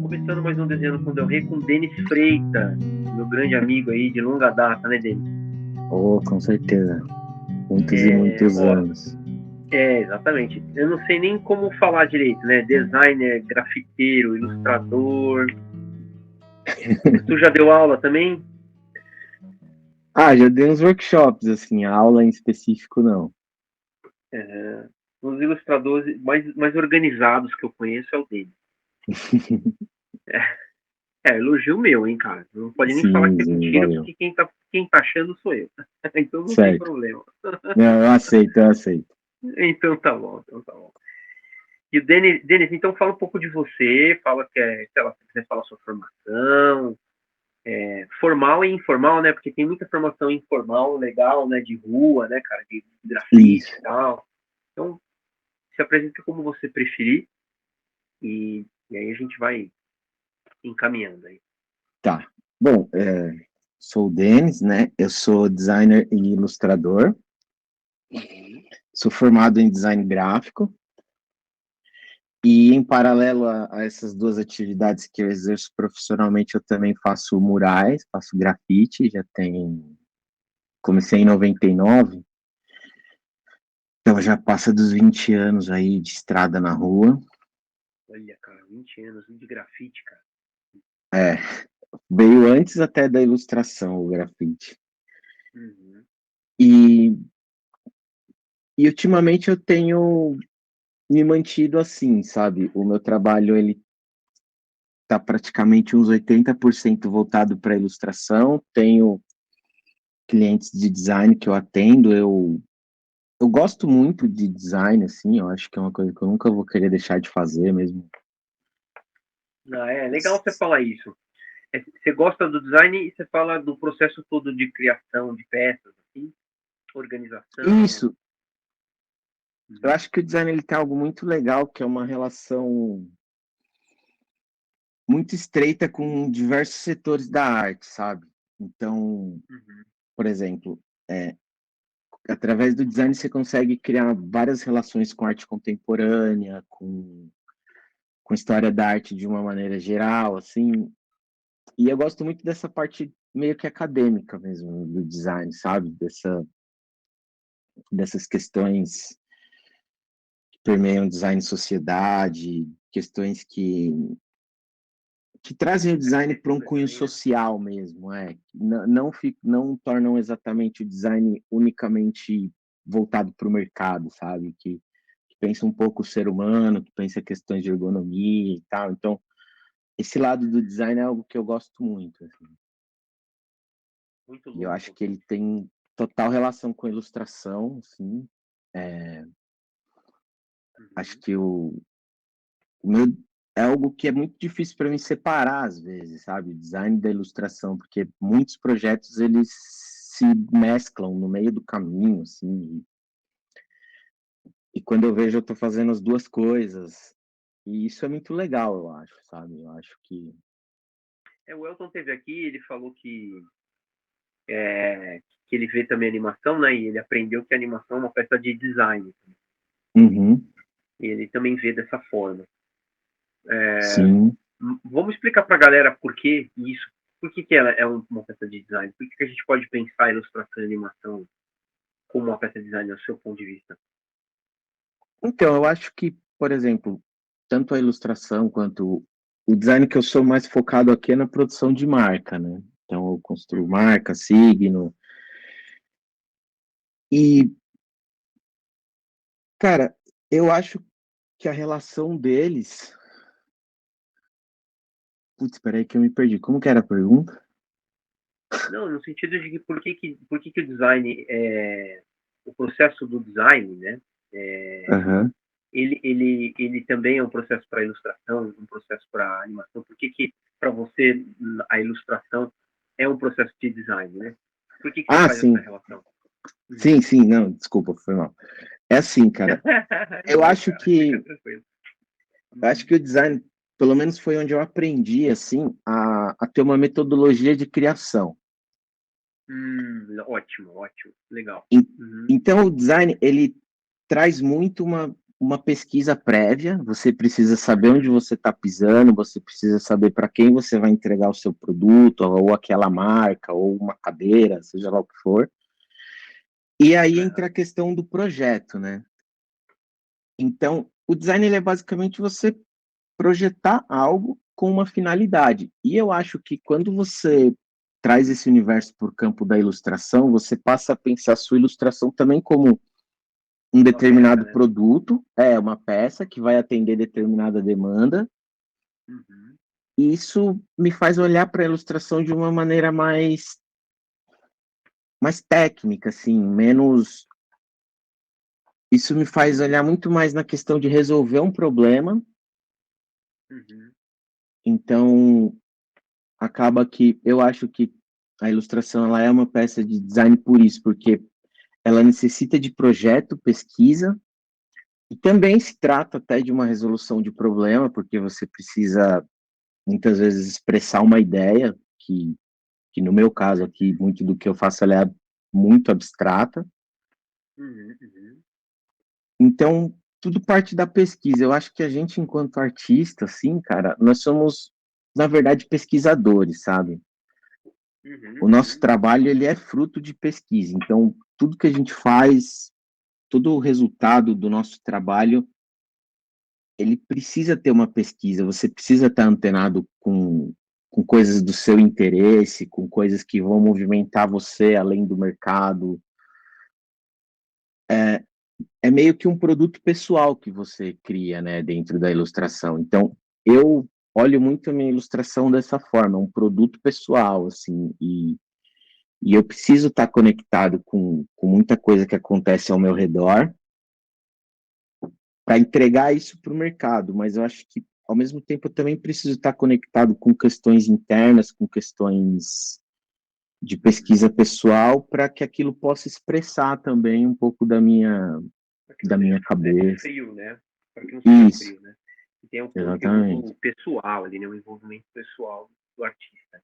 começando mais um Desenhando com Del Rey com Denis Freitas, meu grande amigo aí de longa data, né, Denis? Oh, com certeza. Muitos e muitos anos. Exatamente. Eu não sei nem como falar direito, né? Designer, grafiteiro, ilustrador. Tu já deu aula também? Já dei uns workshops, assim, a aula em específico não. Os ilustradores mais organizados que eu conheço é o Denis. Elogio meu, hein, cara. Não pode nem falar que é Sim, mentira, valeu. porque quem tá achando sou eu. Então não tem Certo. problema. Não, eu aceito. Então tá bom. E o Denis, então fala um pouco de você, fala que sei lá, se quiser falar sua formação, formal e informal, né? Porque tem muita formação informal, legal, né? De rua, né, cara? De grafite Isso. e tal. Então, se apresenta como você preferir e aí a gente vai encaminhando aí. Tá. Bom, sou o Denis, né? Eu sou designer e ilustrador. Sou formado em design gráfico. E em paralelo a essas duas atividades que eu exerço profissionalmente, eu também faço murais, faço grafite, comecei em 99, então já passa dos 20 anos aí de estrada na rua. Olha, cara, 20 anos de grafite, cara. Veio antes até da ilustração, o grafite. Uhum. E, e ultimamente eu tenho me mantido assim, sabe? O meu trabalho, ele tá praticamente uns 80% voltado para ilustração. Tenho clientes de design que eu atendo. Eu gosto muito de design, assim, eu acho que é uma coisa que eu nunca vou querer deixar de fazer mesmo. É legal você falar isso. Você gosta do design e você fala do processo todo de criação de peças, assim, organização. Isso, eu acho que o design ele tem algo muito legal, que é uma relação muito estreita com diversos setores da arte, sabe? Então, por exemplo, através do design você consegue criar várias relações com arte contemporânea, com história da arte de uma maneira geral, assim. E eu gosto muito dessa parte meio que acadêmica mesmo do design, sabe? Dessas questões que permeiam design e sociedade, questões que trazem o design para um cunho social mesmo, não tornam exatamente o design unicamente voltado para o mercado, sabe? Que pensa um pouco o ser humano, que pensa questões de ergonomia e tal. Então, esse lado do design é algo que eu gosto muito, assim. Muito E eu acho louco. que ele tem total relação com a ilustração, assim. Acho que o meu é algo que é muito difícil para mim separar às vezes, sabe? O design da ilustração, porque muitos projetos eles se mesclam no meio do caminho, assim. E quando eu vejo, eu estou fazendo as duas coisas. E isso é muito legal, eu acho, sabe? Eu acho que. O Elton teve aqui, ele falou que ele vê também animação, né? E ele aprendeu que a animação é uma peça de design. Uhum, E ele também vê dessa forma. sim. Vamos explicar para a galera por que isso. Por que ela é uma peça de design? Por que a gente pode pensar a ilustração e animação como uma peça de design, do seu ponto de vista? Então, eu acho que, por exemplo, tanto a ilustração quanto o design que eu sou mais focado aqui é na produção de marca, né? Então, eu construo marca, signo. E, cara, eu acho que a relação deles. Putz, peraí que eu me perdi. Como que era a pergunta? Não, no sentido de que por que o design o processo do design, né? Aham. Ele também é um processo para ilustração, um processo para animação. Por que para você a ilustração é um processo de design, né? Por que você Ah, faz essa sim. relação? Sim, não, desculpa, foi mal. É assim, cara. Eu Não, acho cara, fica que tranquilo. eu acho que o design, pelo menos foi onde eu aprendi assim a ter uma metodologia de criação. Ótimo, legal. En- Então o design ele traz muito uma pesquisa prévia, você precisa saber onde você está pisando, você precisa saber para quem você vai entregar o seu produto, ou aquela marca, ou uma cadeira, seja lá o que for. E aí entra a questão do projeto, né? Então, o design ele é basicamente você projetar algo com uma finalidade. E eu acho que quando você traz esse universo para o campo da ilustração, você passa a pensar a sua ilustração também como um Uma peça, determinado né? produto, uma peça que vai atender determinada demanda. Uhum. E isso me faz olhar para a ilustração de uma maneira mais técnica, assim, menos. Isso me faz olhar muito mais na questão de resolver um problema. Uhum. Então, acaba que eu acho que a ilustração ela é uma peça de design por isso, porque ela necessita de projeto, pesquisa, e também se trata até de uma resolução de problema, porque você precisa muitas vezes expressar uma ideia, que no meu caso aqui, muito do que eu faço ela é muito abstrata. Uhum. Uhum. Então, tudo parte da pesquisa. Eu acho que a gente, enquanto artista, assim, cara, nós somos, na verdade, pesquisadores, sabe? Uhum. O nosso Uhum. trabalho, ele é fruto de pesquisa. Então, tudo que a gente faz, todo o resultado do nosso trabalho, ele precisa ter uma pesquisa. Você precisa estar antenado com coisas do seu interesse, com coisas que vão movimentar você além do mercado. É meio que um produto pessoal que você cria, né, dentro da ilustração. Então, eu olho muito a minha ilustração dessa forma, um produto pessoal, assim, e eu preciso estar conectado com muita coisa que acontece ao meu redor para entregar isso para o mercado, mas eu acho que, ao mesmo tempo, eu também preciso estar conectado com questões internas, com questões de pesquisa Uhum. pessoal, para que aquilo possa expressar também um pouco da minha, Para que não da seja minha cabeça. frio, né? Para que não seja Isso, frio, né? E tem um exatamente. conteúdo pessoal ali, né? Um envolvimento pessoal do artista.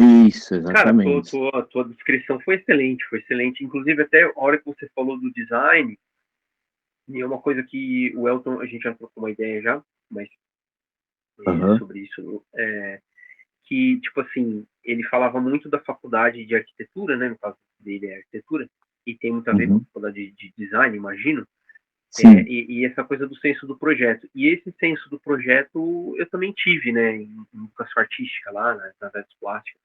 Isso, Cara, exatamente. tua descrição foi excelente, foi excelente. Inclusive, até a hora que você falou do design, e é uma coisa que o Elton, a gente já trocou uma ideia já, mas Aham, sobre isso, que, tipo assim, ele falava muito da faculdade de arquitetura, né? No caso dele é arquitetura, e tem muito a ver com a uhum, faculdade de design, imagino. sim, E essa coisa do senso do projeto. E esse senso do projeto eu também tive, né, em educação artística lá, nas artes plásticas,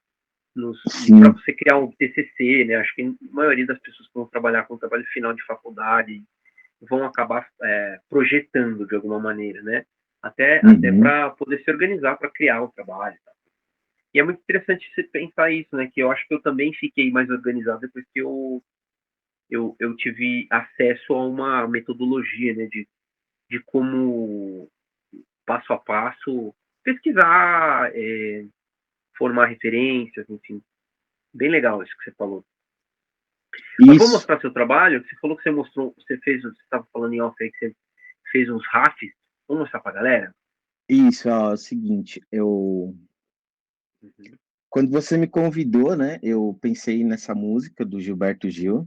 para sim, você criar um TCC, né, acho que a maioria das pessoas que vão trabalhar com o trabalho final de faculdade vão acabar projetando de alguma maneira, né, até uhum, para poder se organizar para criar o trabalho. Tá? E é muito interessante você pensar isso, né, que eu acho que eu também fiquei mais organizado depois que eu tive acesso a uma metodologia, né, de como, passo a passo, pesquisar, formar referências, enfim. Bem legal isso que você falou. Mas vou isso, mostrar seu trabalho. Você falou que você mostrou, você estava falando em off aí que você fez uns rafts. Vamos mostrar pra galera? isso, ó, é o seguinte, Uhum. quando você me convidou, né, eu pensei nessa música do Gilberto Gil,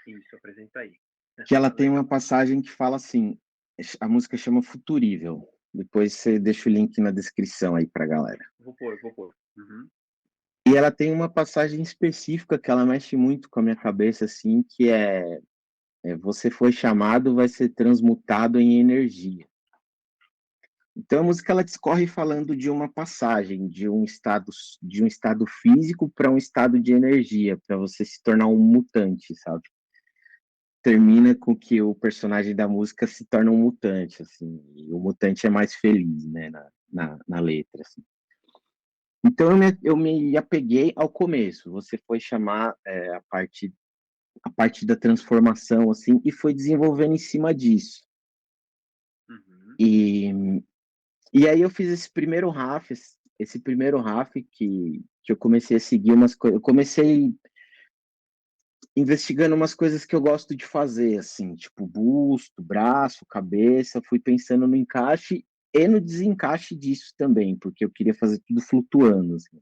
Isso, apresenta aí. que ela tem uma Legal. passagem que fala assim, a música chama Futurível, depois você deixa o link na descrição aí pra galera. Vou pôr, vou pôr. Uhum. E ela tem uma passagem específica que ela mexe muito com a minha cabeça, assim, que você foi chamado, vai ser transmutado em energia. Então a música ela discorre falando de uma passagem de um estado físico para um estado de energia, para você se tornar um mutante, sabe? Termina com que o personagem da música se torna um mutante, assim, e o mutante é mais feliz, né, na letra, assim. Então eu me apeguei ao começo. Você foi chamar a parte da transformação, assim, e foi desenvolvendo em cima disso. Uhum. E E aí eu fiz esse primeiro RAF que eu comecei a seguir umas coisas, eu comecei investigando umas coisas que eu gosto de fazer, assim, tipo busto, braço, cabeça, fui pensando no encaixe e no desencaixe disso também, porque eu queria fazer tudo flutuando, assim.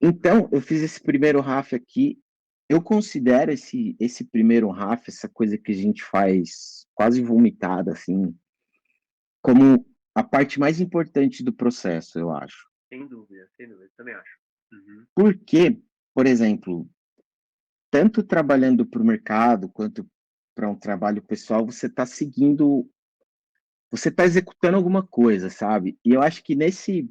Então, eu fiz esse primeiro RAF aqui, eu considero esse primeiro RAF, essa coisa que a gente faz quase vomitada, assim, como a parte mais importante do processo, eu acho. sem dúvida, também acho. Uhum. Porque, por exemplo, tanto trabalhando para o mercado quanto para um trabalho pessoal, você está executando alguma coisa, sabe? E eu acho que nesse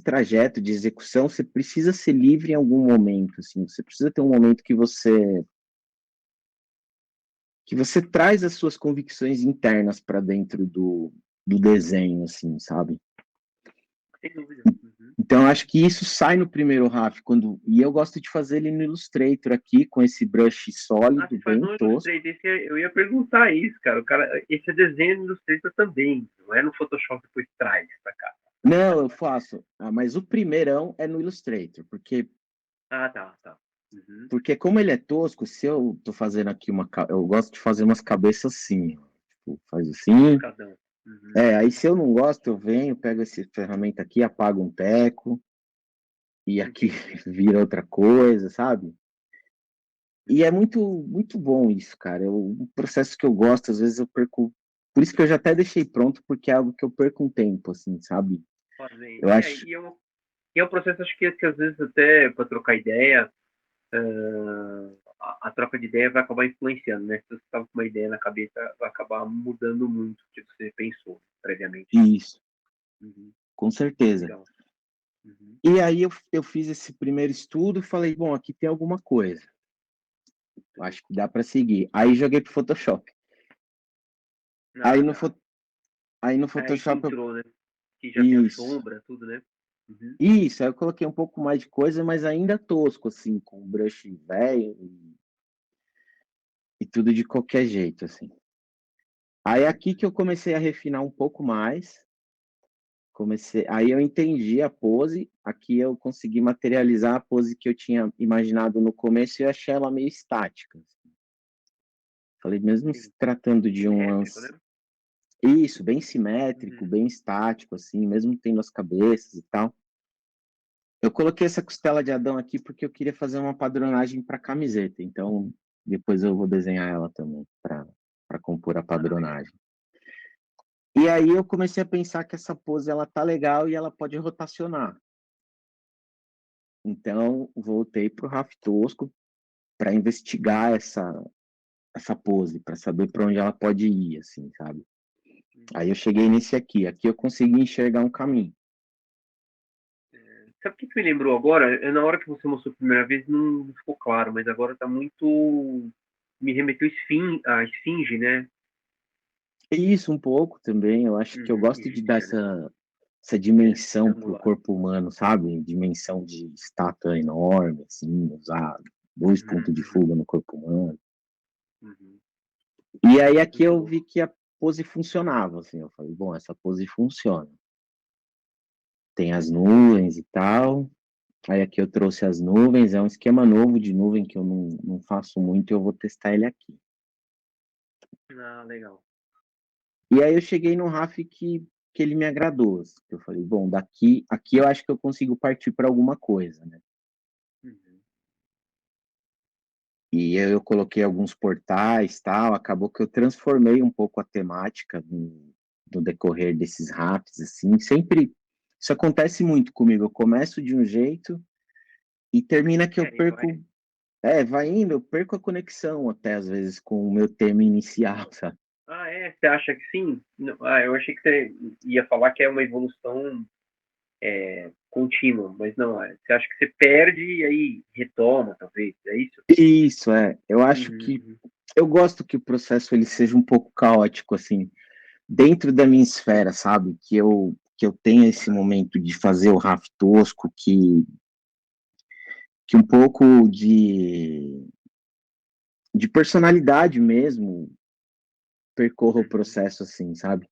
trajeto de execução, você precisa ser livre em algum momento, assim, você precisa ter um momento que você traz as suas convicções internas para dentro do desenho, assim, sabe? Sem dúvida. Uhum. Então, eu acho que isso sai no primeiro RAF, e eu gosto de fazer ele no Illustrator aqui, com esse brush Ah, sólido, você faz bem no tosco. Illustrator, eu ia perguntar isso, cara. O cara, esse é desenho no Illustrator também, não é no Photoshop depois traz pra cá. Não, eu faço, mas o primeirão é no Illustrator, porque, Ah, tá, tá. Uhum. porque como ele é tosco, se eu tô fazendo aqui eu gosto de fazer umas cabeças assim, ó, tipo, faz assim, Rabiscadão. Uhum. aí se eu não gosto, eu venho, pego essa ferramenta aqui, apago um teco, e aqui Entendi. vira outra coisa, sabe? E é Uhum. muito, muito bom isso, cara. Um processo que eu gosto, às vezes eu perco. Por isso que eu já até deixei pronto, porque é algo que eu perco um tempo, assim, sabe? Fazem. Eu acho. E é um processo, acho que às vezes até para trocar ideia, a troca de ideia vai acabar influenciando, né? Se você estava com uma ideia na cabeça, vai acabar mudando muito o que você pensou previamente. Isso, Uhum. com certeza. Legal. Uhum. E aí eu fiz esse primeiro estudo e falei, bom, aqui tem alguma coisa. Acho que dá para seguir. Aí joguei pro Photoshop. Aí Ah, no, tá. aí no Aí que Photoshop entrou, né? Que já tem a isso. sombra, tudo, né? Uhum. Isso, aí eu coloquei um pouco mais de coisa, mas ainda tosco, assim, com brush velho e tudo de qualquer jeito, assim. Aí aqui que eu comecei a refinar um pouco mais. Aí eu entendi a pose, aqui eu consegui materializar a pose que eu tinha imaginado no começo e eu achei ela meio estática. Falei, mesmo se Sim. tratando de um Simétrico, lance. né? Isso, bem simétrico, Uhum. bem estático, assim, mesmo tendo as cabeças e tal. Eu coloquei essa costela de Adão aqui porque eu queria fazer uma padronagem para camiseta, então depois eu vou desenhar ela também para compor a Ah, legal. padronagem. E aí eu comecei a pensar que essa pose ela tá legal e ela pode rotacionar. Então voltei para o Raf Tosco para investigar essa pose, para saber para onde ela pode ir, assim, sabe? Aí eu Uhum. cheguei nesse aqui eu consegui enxergar um caminho. Sabe o que me lembrou agora? Na hora que você mostrou a primeira vez não ficou claro, mas agora tá muito. Me remeteu a esfinge, né? E isso um pouco também, eu acho que eu Uhum. gosto de dar Egípcia, né? essa É, dimensão para o triangular. corpo humano, sabe? Dimensão de estátua enorme, assim, usar dois Uhum, pontos de uhum, fuga no corpo humano. uhum. E aí aqui Muito eu louco. vi que a pose funcionava, assim, eu falei, bom, essa pose funciona. Tem as nuvens e tal. Aí aqui eu trouxe as nuvens, é um esquema novo de nuvem que eu não faço muito e eu vou testar ele aqui. Ah, legal. E aí eu cheguei no RAF que ele me agradou. Assim, eu falei, bom, aqui eu acho que eu consigo partir para alguma coisa, né? Uhum. E eu coloquei alguns portais, tal, acabou que eu transformei um pouco a temática no decorrer desses RAFs, assim, sempre isso acontece muito comigo. Eu começo de um jeito e termina que eu É, e vai. perco, vai indo, eu perco a conexão até às vezes com o meu tema inicial, sabe? Ah, é? Você acha que sim? Ah, eu achei que você ia falar que é uma evolução contínua, mas não é. Você acha que você perde e aí retoma, talvez? É isso? Isso, eu acho Uhum, que uhum. eu gosto que o processo ele seja um pouco caótico, assim, dentro da minha esfera, sabe? Que eu tenha esse momento de fazer o RAF tosco, que um pouco de personalidade mesmo percorra o Uhum. processo assim, sabe?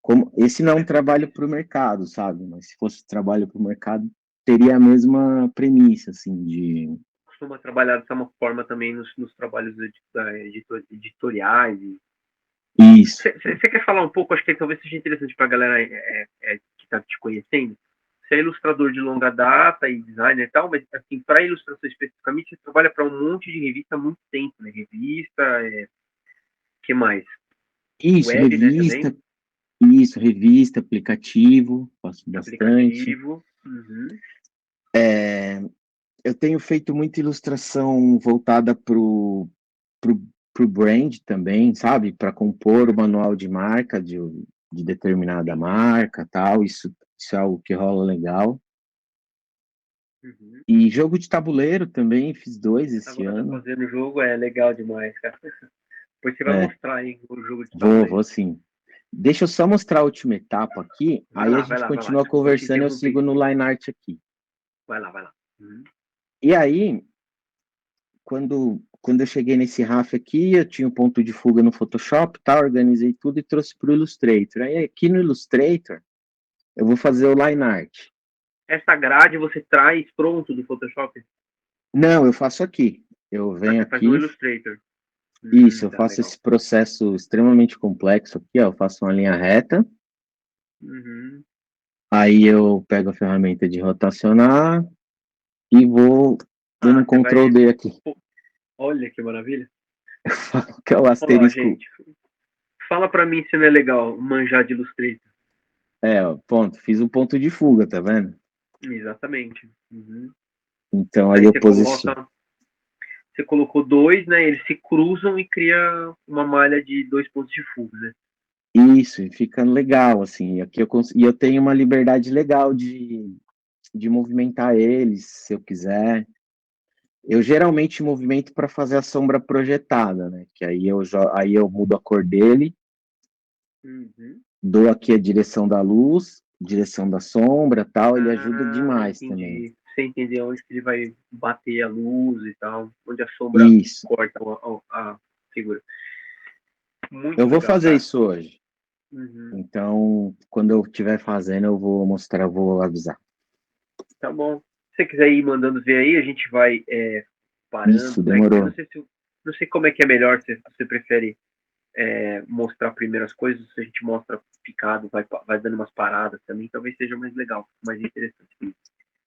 Como esse não é um É, trabalho para o mercado, sabe? Mas se fosse trabalho para o mercado, teria a mesma premissa, assim, de costuma trabalhar dessa forma também nos trabalhos editoriais. isso. Você quer falar um pouco? Acho que talvez seja interessante para a galera que está te conhecendo. Você é ilustrador de longa data e designer e tal, mas assim, para ilustração especificamente, você trabalha para um monte de revista há muito tempo, né? Revista, que mais? Isso, Web, né, também. revista, isso, revista, aplicativo, faço bastante. Aplicativo. Uhum. Eu tenho feito muita ilustração voltada pro, pro brand também, sabe? Para compor o manual de marca de determinada Entendi. marca, tal. Isso é algo que rola legal. Uhum. E jogo de tabuleiro também, fiz 2 esse Agora ano. fazendo o jogo é legal demais, cara. Depois você vai É, mostrar aí o jogo de vou tabuleiro. sim. Deixa eu só mostrar a última etapa aqui, Vai aí a lá, vai gente lá, vai lá. continua Desculpa te conversando e eu sigo interromper. no Line Art aqui. Vai lá, vai lá. Uhum. E aí, quando eu cheguei nesse RAF aqui, eu tinha um ponto de fuga no Photoshop, tá? Organizei tudo e trouxe para o Illustrator. Aí aqui no Illustrator, eu vou fazer o Line Art. Essa grade você traz pronto do Photoshop? Não, eu faço aqui. Eu Ah, venho você faz no aqui, Illustrator. isso, eu Tá faço legal. esse processo extremamente complexo aqui, ó. Eu faço uma linha reta, Uhum. aí eu pego a ferramenta de rotacionar e vou dando um Ah, você Ctrl vai. D aqui, Pô, olha que maravilha. que é o Ó, asterisco. gente, fala pra mim se não é legal manjar de Illustrator. É, ó, ponto, fiz um ponto de fuga, tá vendo? Exatamente. Uhum. Então aí Daí eu você posiciono. coloca. Você colocou dois, né? Eles se cruzam e cria uma malha de 2 pontos de fuga, né? Isso, e fica legal, assim. Aqui e eu tenho uma liberdade legal de movimentar eles, se eu quiser. Eu geralmente movimento para fazer a sombra projetada, né? Que aí eu mudo a cor dele, Uhum. dou aqui a direção da luz, direção da sombra, tal. Ele ajuda Ah, demais também. entendi. Você entender onde que ele vai bater a luz e tal, onde a sombra Isso. corta a figura. Eu Muito vou legal, fazer cara. isso hoje. Uhum. Então, quando eu estiver fazendo, eu vou mostrar, eu vou avisar. Tá bom. Se você quiser ir mandando ver aí, a gente vai parando Isso, por aqui. Eu não demorou. sei se não sei como é que é melhor, se você prefere mostrar primeiro as coisas, se a gente mostra picado, vai dando umas paradas também, talvez seja mais legal, mais interessante.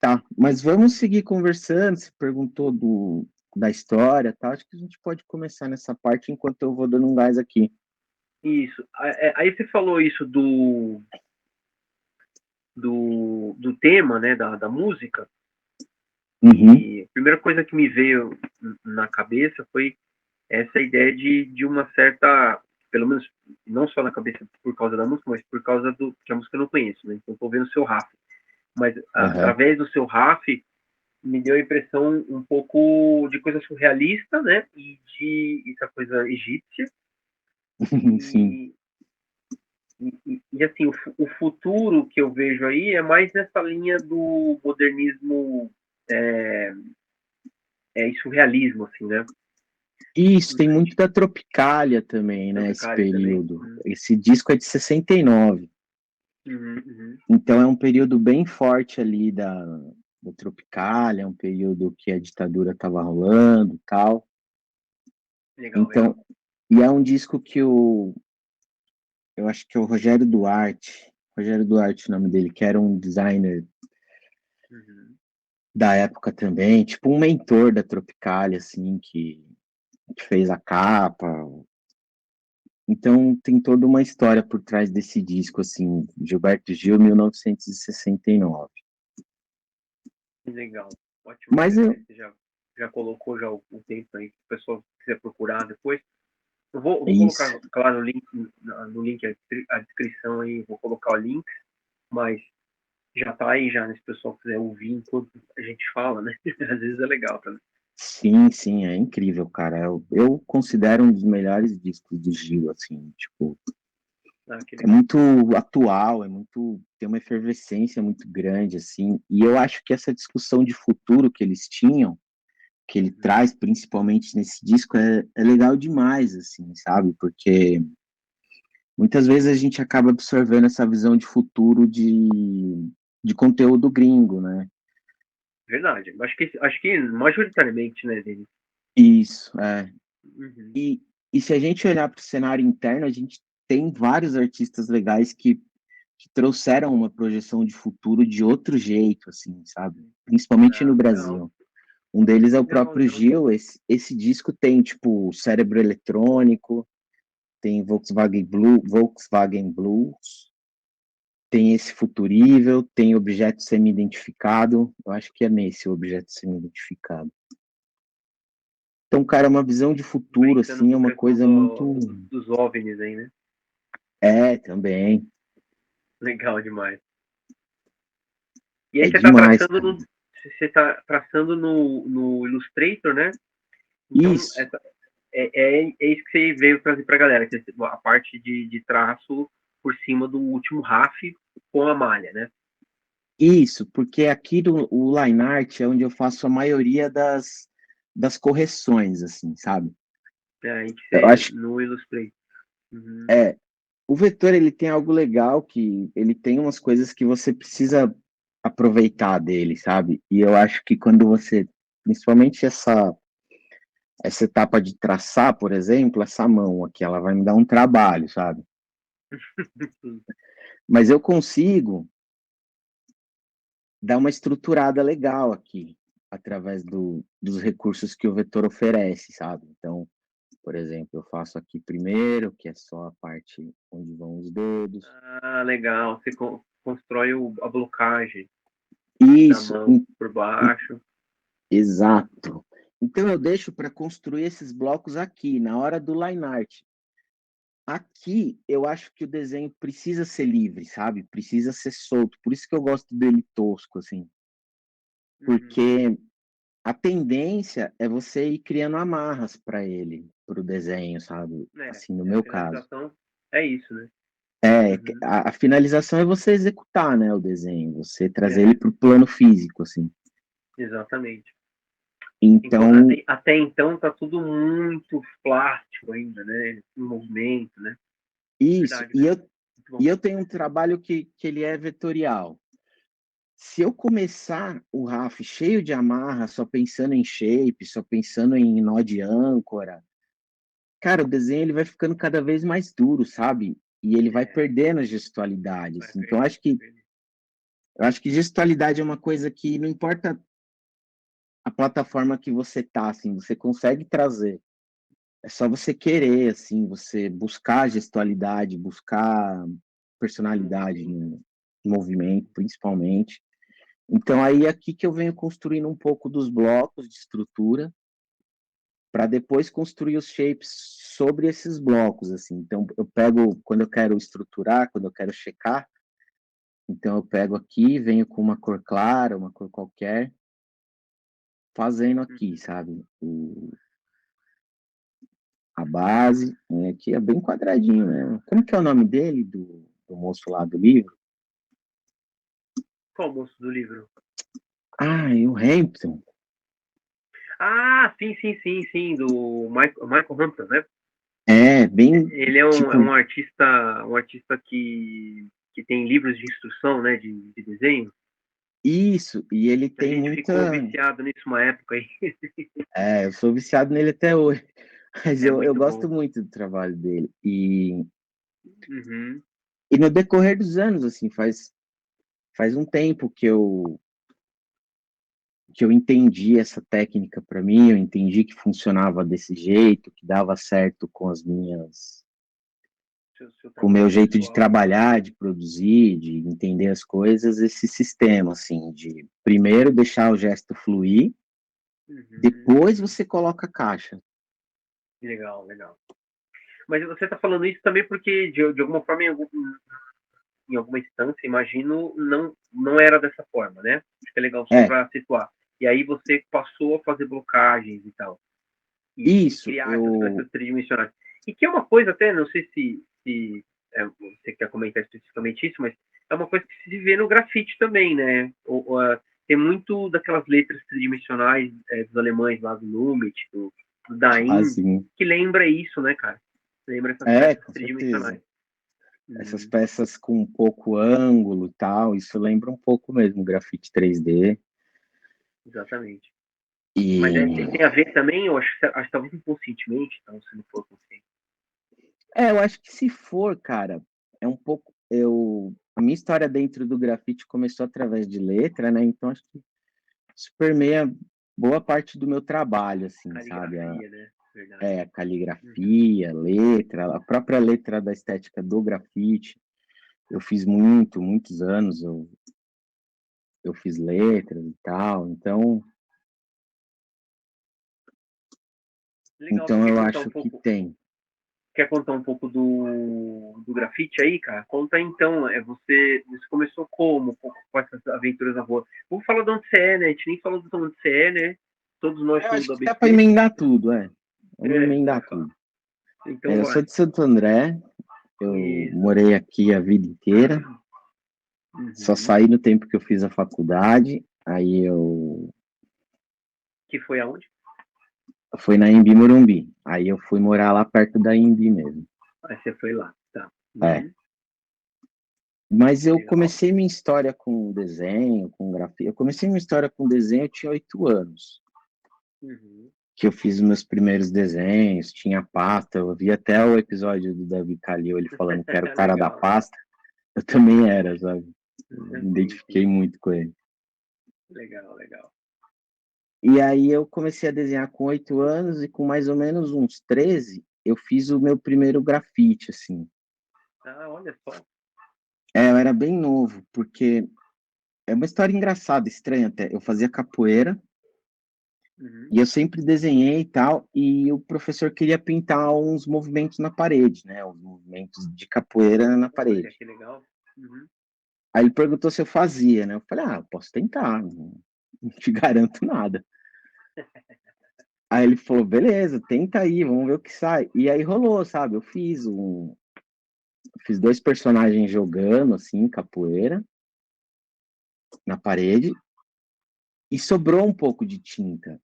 Tá, mas vamos seguir conversando. Você perguntou da história, tá? Acho que a gente pode começar nessa parte enquanto eu vou dando um gás aqui. Isso. Aí você falou isso do tema, né, da música, Uhum, e a primeira coisa que me veio na cabeça foi essa ideia de uma certa, pelo menos não só na cabeça por causa da música, mas por causa do que a música eu não conheço, né? Então estou vendo o seu RAF. Mas aham. através do seu RAF me deu a impressão um pouco de coisa surrealista, né? E de essa coisa egípcia. Sim. E, e assim, o futuro que eu vejo aí é mais nessa linha do modernismo é, e surrealismo, assim, né? Isso, No tem muito sentido da Tropicália também, né? Esse tropicália também. período. Esse disco é de 69. Uhum, uhum. Então é um período bem forte ali da Tropicália, é um período que a ditadura estava rolando e tal. Legal, legal. Então, e é um disco que eu acho que é o Rogério Duarte, o nome dele, que era um designer Uhum. da época também, tipo um mentor da Tropicália, assim, que fez a capa. Então tem toda uma história por trás desse disco, assim, Gilberto Gil, 1969. Legal. Ótimo que Mas eu, você já colocou já o tempo aí, que o pessoal quiser procurar depois. Eu vou isso, colocar, claro, no link a descrição aí, vou colocar o link, mas já tá aí já, né, se o pessoal quiser ouvir enquanto a gente fala, né? Às vezes é legal também. sim, sim, é incrível, cara. Eu considero um dos melhores discos do Gil, assim, tipo, Ah, que é legal. muito atual, tem uma efervescência muito grande, assim, e eu acho que essa discussão de futuro que eles tinham, que ele Uhum. traz principalmente nesse disco, é legal demais, assim, sabe? Porque muitas vezes a gente acaba absorvendo essa visão de futuro de conteúdo gringo, né? Verdade. Acho que majoritariamente, né, dele. Isso, é. Uhum. E se a gente olhar para o cenário interno, a gente tem vários artistas legais que trouxeram uma projeção de futuro de outro jeito, assim, sabe? Principalmente Ah, no legal. Brasil. Um deles é o Legal, próprio legal. Gil. Esse disco tem, tipo, cérebro eletrônico, tem Volkswagen Blues, tem esse futurível, tem objeto semi-identificado. Eu acho que é nesse o objeto semi-identificado. Então, cara, uma visão de futuro, Brincando assim, é com a uma questão coisa muito... dos OVNIs aí, né? É, também. Legal demais. E aí É demais, cara. você tá traçando no Illustrator, né? Então, Isso, é isso que você veio trazer para a galera, a parte de traço por cima do último RAF com a malha, né? isso, porque aqui o Line Art é onde eu faço a maioria das correções, assim, sabe? É aí que Eu você, acho, no Illustrator. Uhum. o vetor, ele tem algo legal, que ele tem umas coisas que você precisa aproveitar dele, sabe? E eu acho que quando você, principalmente essa etapa de traçar, por exemplo, essa mão aqui, ela vai me dar um trabalho, sabe? Mas eu consigo dar uma estruturada legal aqui, através dos recursos que o vetor oferece, sabe? Então, por exemplo, eu faço aqui primeiro, que é só a parte onde vão os dedos. Ah, legal. Você constrói a blocagem da Isso, mão por baixo. exato. Então eu deixo para construir esses blocos aqui, na hora do line art. Aqui eu acho que o desenho precisa ser livre, sabe? Precisa ser solto. Por isso que eu gosto dele tosco, assim. Uhum. Porque a tendência é você ir criando amarras para ele, para o desenho, sabe? Assim, no A meu caso. finalização é isso, né? É, Uhum. a finalização é você executar, né, o desenho, você trazer ele É, para o plano físico, assim. exatamente. Então, Até então tá tudo muito plástico ainda, né? Em movimento, né? isso. Verdade, E verdade. eu, Muito e bom. eu tenho um trabalho que ele é vetorial. Se eu começar o RAF cheio de amarra, só pensando em shape, só pensando em nó de âncora, cara, o desenho ele vai ficando cada vez mais duro, sabe? E ele vai É, perdendo a gestualidade, vai assim. Então, perder, vai perder. eu acho que gestualidade é uma coisa que não importa a plataforma que você tá, assim, você consegue trazer. É só você querer, assim, você buscar a gestualidade, buscar personalidade Movimento. no movimento, principalmente. Então, aí é aqui que eu venho construindo um pouco dos blocos de estrutura, para depois construir os shapes sobre esses blocos, assim. Então, eu pego, quando eu quero estruturar, quando eu quero checar, então eu pego aqui, venho com uma cor clara, uma cor qualquer, fazendo aqui, Uhum. sabe? A base, né? Aqui é bem quadradinho, né? Como que é o nome dele, do moço lá do livro? Qual moço do livro? Ah, e o Hampton. Ah, sim, sim, sim, sim, do Michael Hampton, né? É, bem, Ele é tipo, um artista que tem livros de instrução, né, de desenho. isso, e ele A tem gente ficou muita... viciado nisso uma época aí. É, eu sou viciado nele até hoje, mas É eu muito gosto bom. muito do trabalho dele. Uhum, E no decorrer dos anos, assim, faz um tempo que eu entendi essa técnica para mim, eu entendi que funcionava desse jeito, que dava certo com as minhas, seu com o meu trabalho jeito de pessoal. trabalhar, de produzir, de entender as coisas, esse sistema, assim, de primeiro deixar o gesto fluir, Uhum, depois você coloca a caixa. legal, legal. Mas você está falando isso também porque, de alguma forma, em alguma instância, imagino, não era dessa forma, né? Acho que é legal só É, para situar. E aí você passou a fazer blocagens e tal. E isso, criar essas tridimensionais. E que é uma coisa até, não sei se você quer comentar especificamente isso, mas é uma coisa que se vê no grafite também, né? Tem muito daquelas letras tridimensionais dos alemães lá do Lumet, do Dain, assim, que lembra isso, né, cara? Lembra essas é, peças com tridimensionais. certeza. Essas Uhum, peças com um pouco ângulo e tal, isso lembra um pouco mesmo grafite 3D. exatamente. Mas E tem a ver também, eu acho que talvez inconscientemente, então, se não for consciente. eu acho que se for, cara, é um pouco. A minha história dentro do grafite começou através de letra, né? Então acho que isso permeia boa parte do meu trabalho, assim, sabe? Caligrafia, né? Verdade. a caligrafia, letra, a própria letra da estética do grafite. Eu fiz muitos anos, eu fiz letras e tal, então Legal. Você eu acho que tem. quer contar um pouco do grafite aí, cara? Conta então, você começou como com essas aventuras na rua? Vamos falar de onde você é, né? A gente nem falou de onde você é, né? Todos nós Eu somos acho do que dá para ABC. emendar tudo, Vamos emendar Pode falar. tudo. Então Eu sou vai. de Santo André, eu Isso. morei aqui a vida inteira, só Uhum. saí no tempo que eu fiz a faculdade, aí eu Que foi aonde? fui na Imbi Morumbi, aí eu fui morar lá perto da Imbi mesmo. Aí você foi lá, tá. É. Uhum. Mas eu Legal. comecei minha história com desenho, com grafite. Eu comecei minha história com desenho, eu tinha 8 anos. Uhum. Que eu fiz os meus primeiros desenhos, tinha pasta, eu vi até o episódio do Davi Calil, ele falando que era o cara da Legal. pasta. Eu também era, sabe? Eu me Sim, identifiquei sim. muito com ele. Legal, legal. E aí eu comecei a desenhar com 8 anos e com mais ou menos uns 13, eu fiz o meu primeiro grafite, assim. Ah, olha só. Eu era bem novo, porque é uma história engraçada, estranha até. Eu fazia capoeira Uhum. e eu sempre desenhei e tal, e o professor queria pintar uns movimentos na parede, né? Os movimentos de capoeira na Olha, parede. que legal. Uhum. Aí ele perguntou se eu fazia, né? Eu falei, eu posso tentar, não te garanto nada. Aí ele falou, beleza, tenta aí, vamos ver o que sai. E aí rolou, sabe? Fiz 2 personagens jogando, assim, capoeira, na parede, e sobrou um pouco de tinta.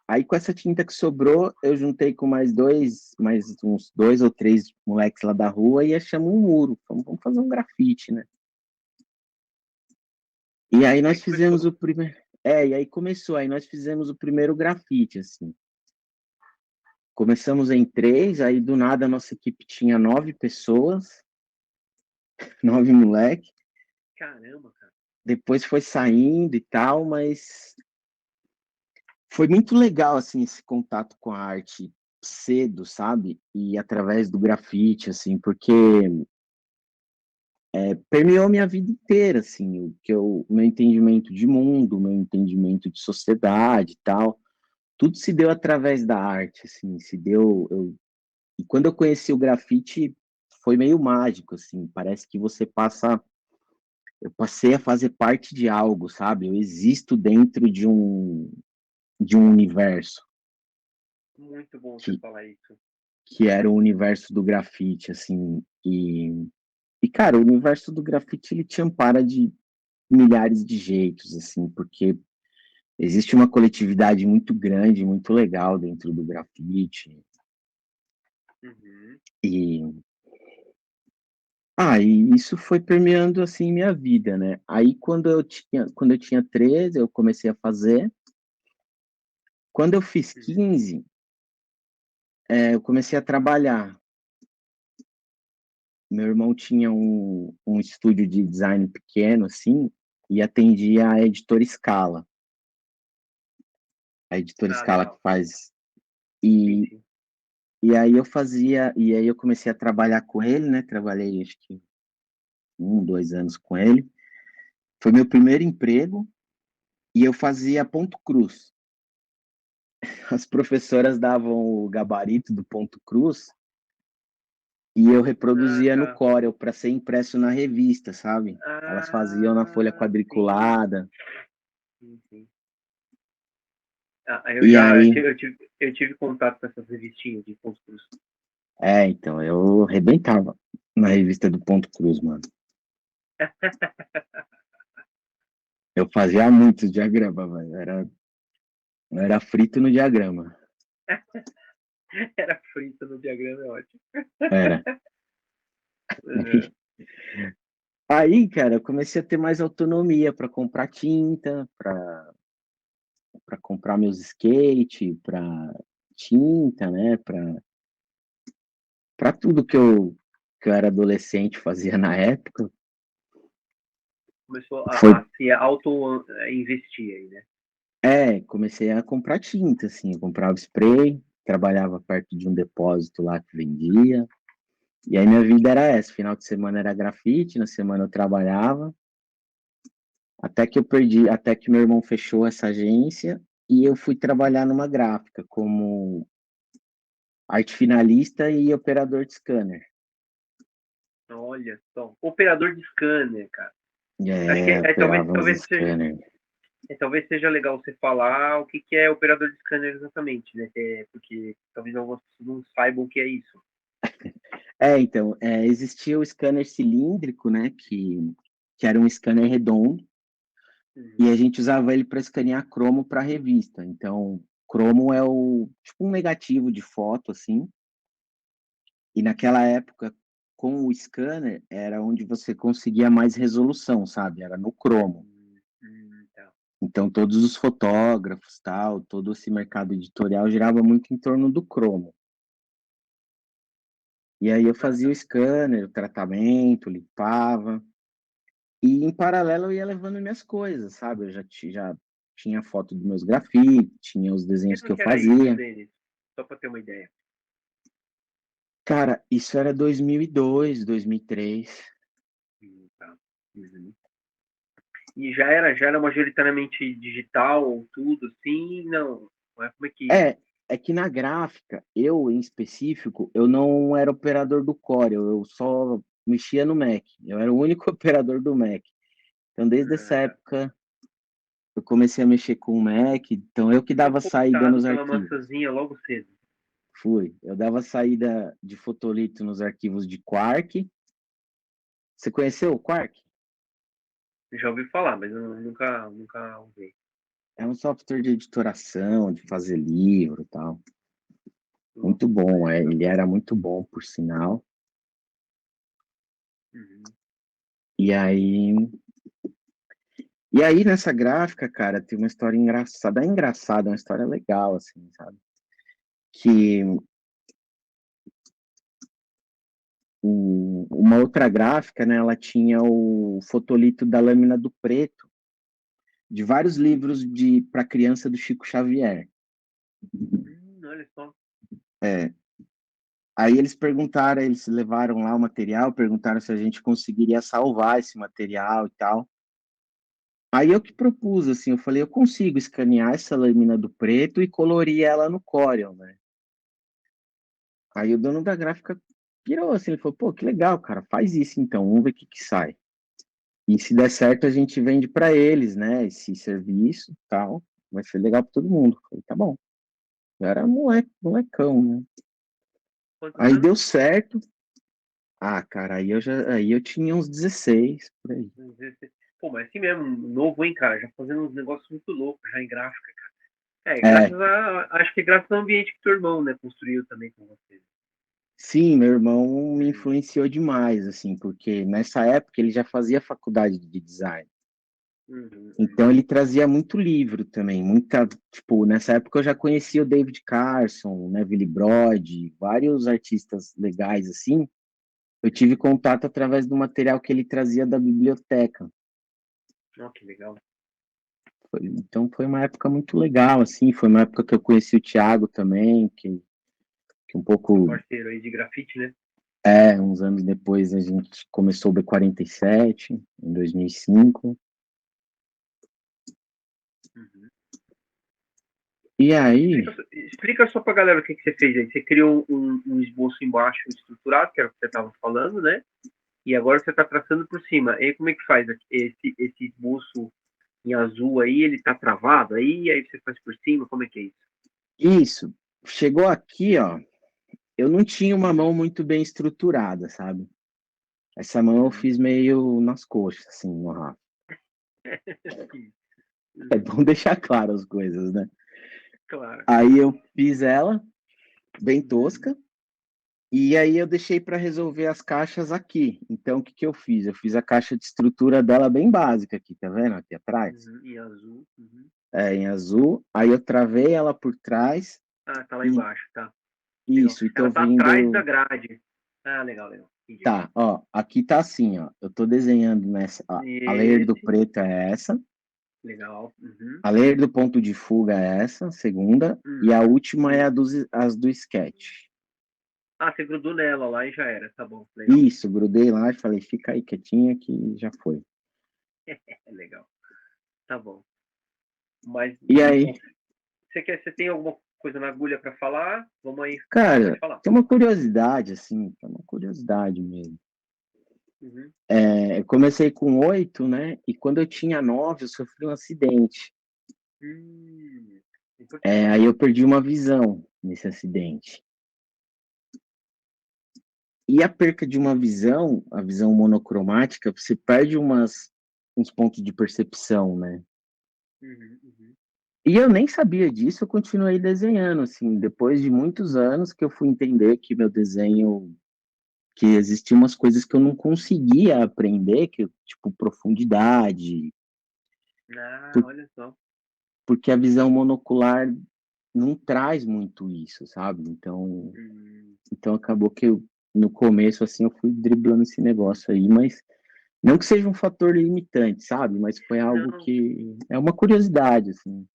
Aí com essa tinta que sobrou, eu juntei com mais uns 2 ou 3 moleques lá da rua e achamos um muro. Vamos fazer um grafite, né? E aí Aí nós fizemos começou. o primeiro. E aí começou, aí nós fizemos o primeiro grafite, assim. Começamos em 3, aí do nada a nossa equipe tinha 9 pessoas, 9 moleques. Caramba, cara. Depois foi saindo e tal, mas foi muito legal, assim, esse contato com a arte cedo, sabe? E através do grafite, assim, porque permeou minha vida inteira, assim, o meu entendimento de mundo, o meu entendimento de sociedade e tal, tudo se deu através da arte, assim, e quando eu conheci o grafite, foi meio mágico, assim, parece que eu passei a fazer parte de algo, sabe? Eu existo dentro de um universo Muito bom você que, falar isso. que era o universo do grafite, assim, cara, o universo do grafite, ele te ampara de milhares de jeitos, assim, porque existe uma coletividade muito grande, muito legal dentro do grafite, Uhum. e e isso foi permeando assim minha vida, né? Aí quando eu tinha 13, eu comecei a fazer. Quando eu fiz Uhum. 15, eu comecei a trabalhar. Meu irmão tinha um estúdio de design pequeno, assim, e atendia a editora Scala. A editora Ah, Scala que legal. faz. Sim, E, sim. e aí eu comecei a trabalhar com ele, né? Trabalhei acho que 2 anos com ele. Foi meu primeiro emprego e eu fazia ponto cruz. As professoras davam o gabarito do ponto cruz e eu Ah, reproduzia no tá. Corel para ser impresso na revista, sabe? Elas faziam na folha Ah, sim. quadriculada. Sim, sim. Ah, eu E já aí, eu tive contato com essas revistinhas de construção. então, eu arrebentava na revista do Ponto Cruz, mano. Eu fazia muitos diagramas, velho. Era frito no diagrama. Era frito no diagrama, é ótimo. Era. Uhum. Aí, cara, eu comecei a ter mais autonomia para comprar tinta, para comprar meus skate, para tinta, né? Para tudo que eu era adolescente fazia na época. Começou Foi, a se auto-investir aí, né? Comecei a comprar tinta, assim, eu comprava spray, trabalhava perto de um depósito lá que vendia, e aí minha vida era essa, final de semana era grafite, na semana eu trabalhava, até que meu irmão fechou essa agência, e eu fui trabalhar numa gráfica como arte finalista e operador de scanner. Olha só. Operador de scanner, cara. Acho que talvez, Operava uns scanner. talvez seja legal você falar o que é operador de scanner exatamente, né? Porque talvez algumas pessoas não saibam o que é isso. Então, existia o scanner cilíndrico, né, que era um scanner redondo, e a gente usava ele para escanear cromo para revista. Então, cromo é tipo um negativo de foto, assim, e naquela época, com o scanner, era onde você conseguia mais resolução, sabe? Era no cromo. Tá. Então, todos os fotógrafos, tal, todo esse mercado editorial girava muito em torno do cromo. E aí eu fazia o scanner, o tratamento, limpava. E em paralelo eu ia levando minhas coisas, sabe? Eu já tinha foto dos meus grafites, tinha os Que desenhos que ano eu que era isso, fazia. Denis? Só para ter uma ideia. Cara, isso era 2002, 2003. Tá. Uhum. E já era majoritariamente digital, tudo assim? Não. Como é que. É que na gráfica, eu em específico, eu não era operador do Core, eu só mexia no Mac. Eu era o único operador do Mac. Então, desde essa Tá. época, eu comecei a mexer com o Mac, então eu que Foi dava saída cooptado nos pela arquivos. maçãzinha logo cedo. Eu dava saída de fotolito nos arquivos de Quark. Você conheceu o Quark? Já ouvi falar, mas eu nunca usei. É um software de editoração, de fazer livro e tal. Nossa, Muito bom, legal. ele era muito bom, por sinal. Uhum. E aí, e aí nessa gráfica, cara, tem uma história engraçada, uma história legal, assim, sabe? Que uma outra gráfica, né, ela tinha o fotolito da lâmina do preto, de vários livros de para criança do Chico Xavier. Olha só. É, aí eles levaram lá o material, perguntaram se a gente conseguiria salvar esse material e tal. Aí eu que propus, assim, eu falei, eu consigo escanear essa lâmina do preto e colorir ela no Corel, né? Aí o dono da gráfica pirou, assim, ele falou, pô, que legal, cara, faz isso então, vamos ver o que que sai. E se der certo, a gente vende para eles, né? Esse serviço, tal, vai ser legal para todo mundo. Eu falei, tá bom. Eu era molecão, né? Quantos Aí anos? deu certo. Ah, cara, aí eu tinha uns 16 por aí. Pô, mas assim mesmo, novo, hein, cara? Já fazendo uns negócios muito loucos já em gráfica, cara. É, Acho que graças ao ambiente que teu irmão, né, construiu também com você. sim, meu irmão me Hum. influenciou demais, assim, porque nessa época ele já fazia faculdade de design. Então ele trazia muito livro também, tipo, nessa época eu já conhecia o David Carson, o Neville Brod, vários artistas legais assim. Eu tive contato através do material que ele trazia da biblioteca. Ó, que legal. Então foi uma época muito legal, assim, foi uma época que eu conheci o Thiago também, que um Seu pouco, parceiro aí de grafite, né? uns anos depois a gente começou o B47, em 2005. Uhum. E aí, Explica só pra galera o que você fez aí. Você criou um esboço embaixo estruturado, que era o que você estava falando, né? E agora você está traçando por cima. E aí como é que faz esse esboço em azul aí? Ele tá travado aí você faz por cima? Como é que é isso? isso, chegou aqui, ó, eu não tinha uma mão muito bem estruturada, sabe? Essa mão eu fiz meio nas coxas, assim, no Rafa. É bom deixar claro as coisas, né? Claro. Aí eu fiz ela, bem Uhum. tosca, e aí eu deixei para resolver as caixas aqui. Então, o que que eu fiz? Eu fiz a caixa de estrutura dela bem básica aqui, tá vendo? Aqui atrás. Uhum. Em azul. Uhum. Em azul. Aí eu travei ela por trás Ah, tá lá e embaixo, tá. Legal. isso, e tô Ela tá atrás da vindo. grade. Ah, legal, legal. Entendi. Tá, ó, aqui tá assim, ó. Eu tô desenhando nessa. A layer do Esse. preto é essa. Legal. Uhum. A Lei do Ponto de Fuga é essa, a segunda, e a Uhum. última é as do sketch. Ah, você grudou nela lá e já era. Tá bom, legal. Isso, grudei lá e falei, fica aí quietinha que já foi. É legal. Tá bom. Mas, E bom, aí, você tem alguma coisa na agulha para falar? Vamos aí, pode cara, falar. tem uma curiosidade, assim, é uma curiosidade mesmo. Uhum. Eu comecei com 8, né? E quando eu tinha 9, eu sofri um acidente. Importante. Aí eu perdi uma visão nesse acidente. E a perca de uma visão, a visão monocromática, você perde uns pontos de percepção, né? Uhum, uhum. E eu nem sabia disso, eu continuei desenhando, assim, depois de muitos anos que eu fui entender que meu desenho, que existiam umas coisas que eu não conseguia aprender, que tipo profundidade, Ah, por- olha só. porque a visão monocular não traz muito isso, sabe? Hum, Então acabou que no começo, assim, eu fui driblando esse negócio aí, mas não que seja um fator limitante, sabe? Mas foi algo não, que é uma curiosidade, assim.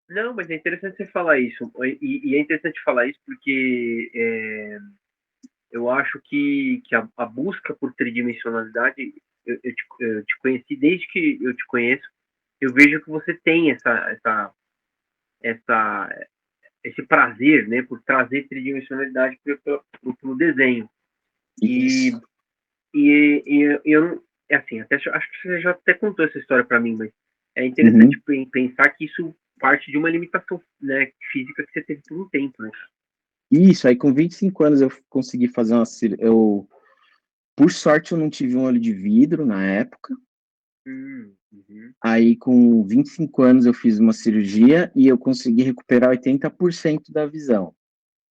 não, mas é interessante você falar isso. E é interessante falar isso porque eu acho que a busca por tridimensionalidade, eu te conheci desde que eu te conheço, eu vejo que você tem essa, esse prazer, né, por trazer tridimensionalidade para o desenho. E, Isso. e eu não, é assim, acho que você já até contou essa história para mim, mas é interessante Uhum. pensar que isso parte de uma limitação, né, física que você teve por um tempo, né? Isso, aí com 25 anos eu consegui fazer por sorte eu não tive um olho de vidro na época. Uhum, Aí com 25 anos eu fiz uma cirurgia e eu consegui recuperar 80% da visão.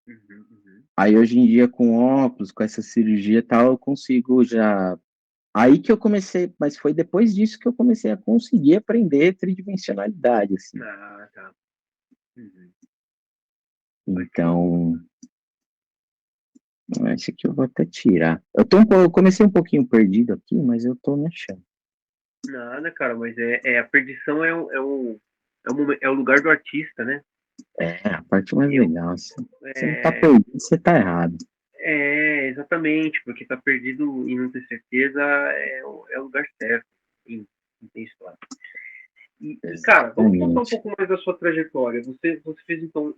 uhum. Aí hoje em dia com óculos, com essa cirurgia e tal, eu consigo já. Aí que eu comecei, mas foi depois disso que eu comecei a conseguir aprender tridimensionalidade, assim. Ah, tá. Uhum. Bacana. Então, acho que eu vou até tirar. Eu comecei um pouquinho perdido aqui, mas eu tô me achando. Nada, cara, mas a perdição é o lugar do artista, né? A parte mais Eu, legal. Você não tá é, perdido, você tá errado. exatamente, porque tá perdido e não ter certeza é o lugar certo. Não tem história. Cara, vamos contar um Exatamente. pouco mais da sua trajetória. Você fez, então,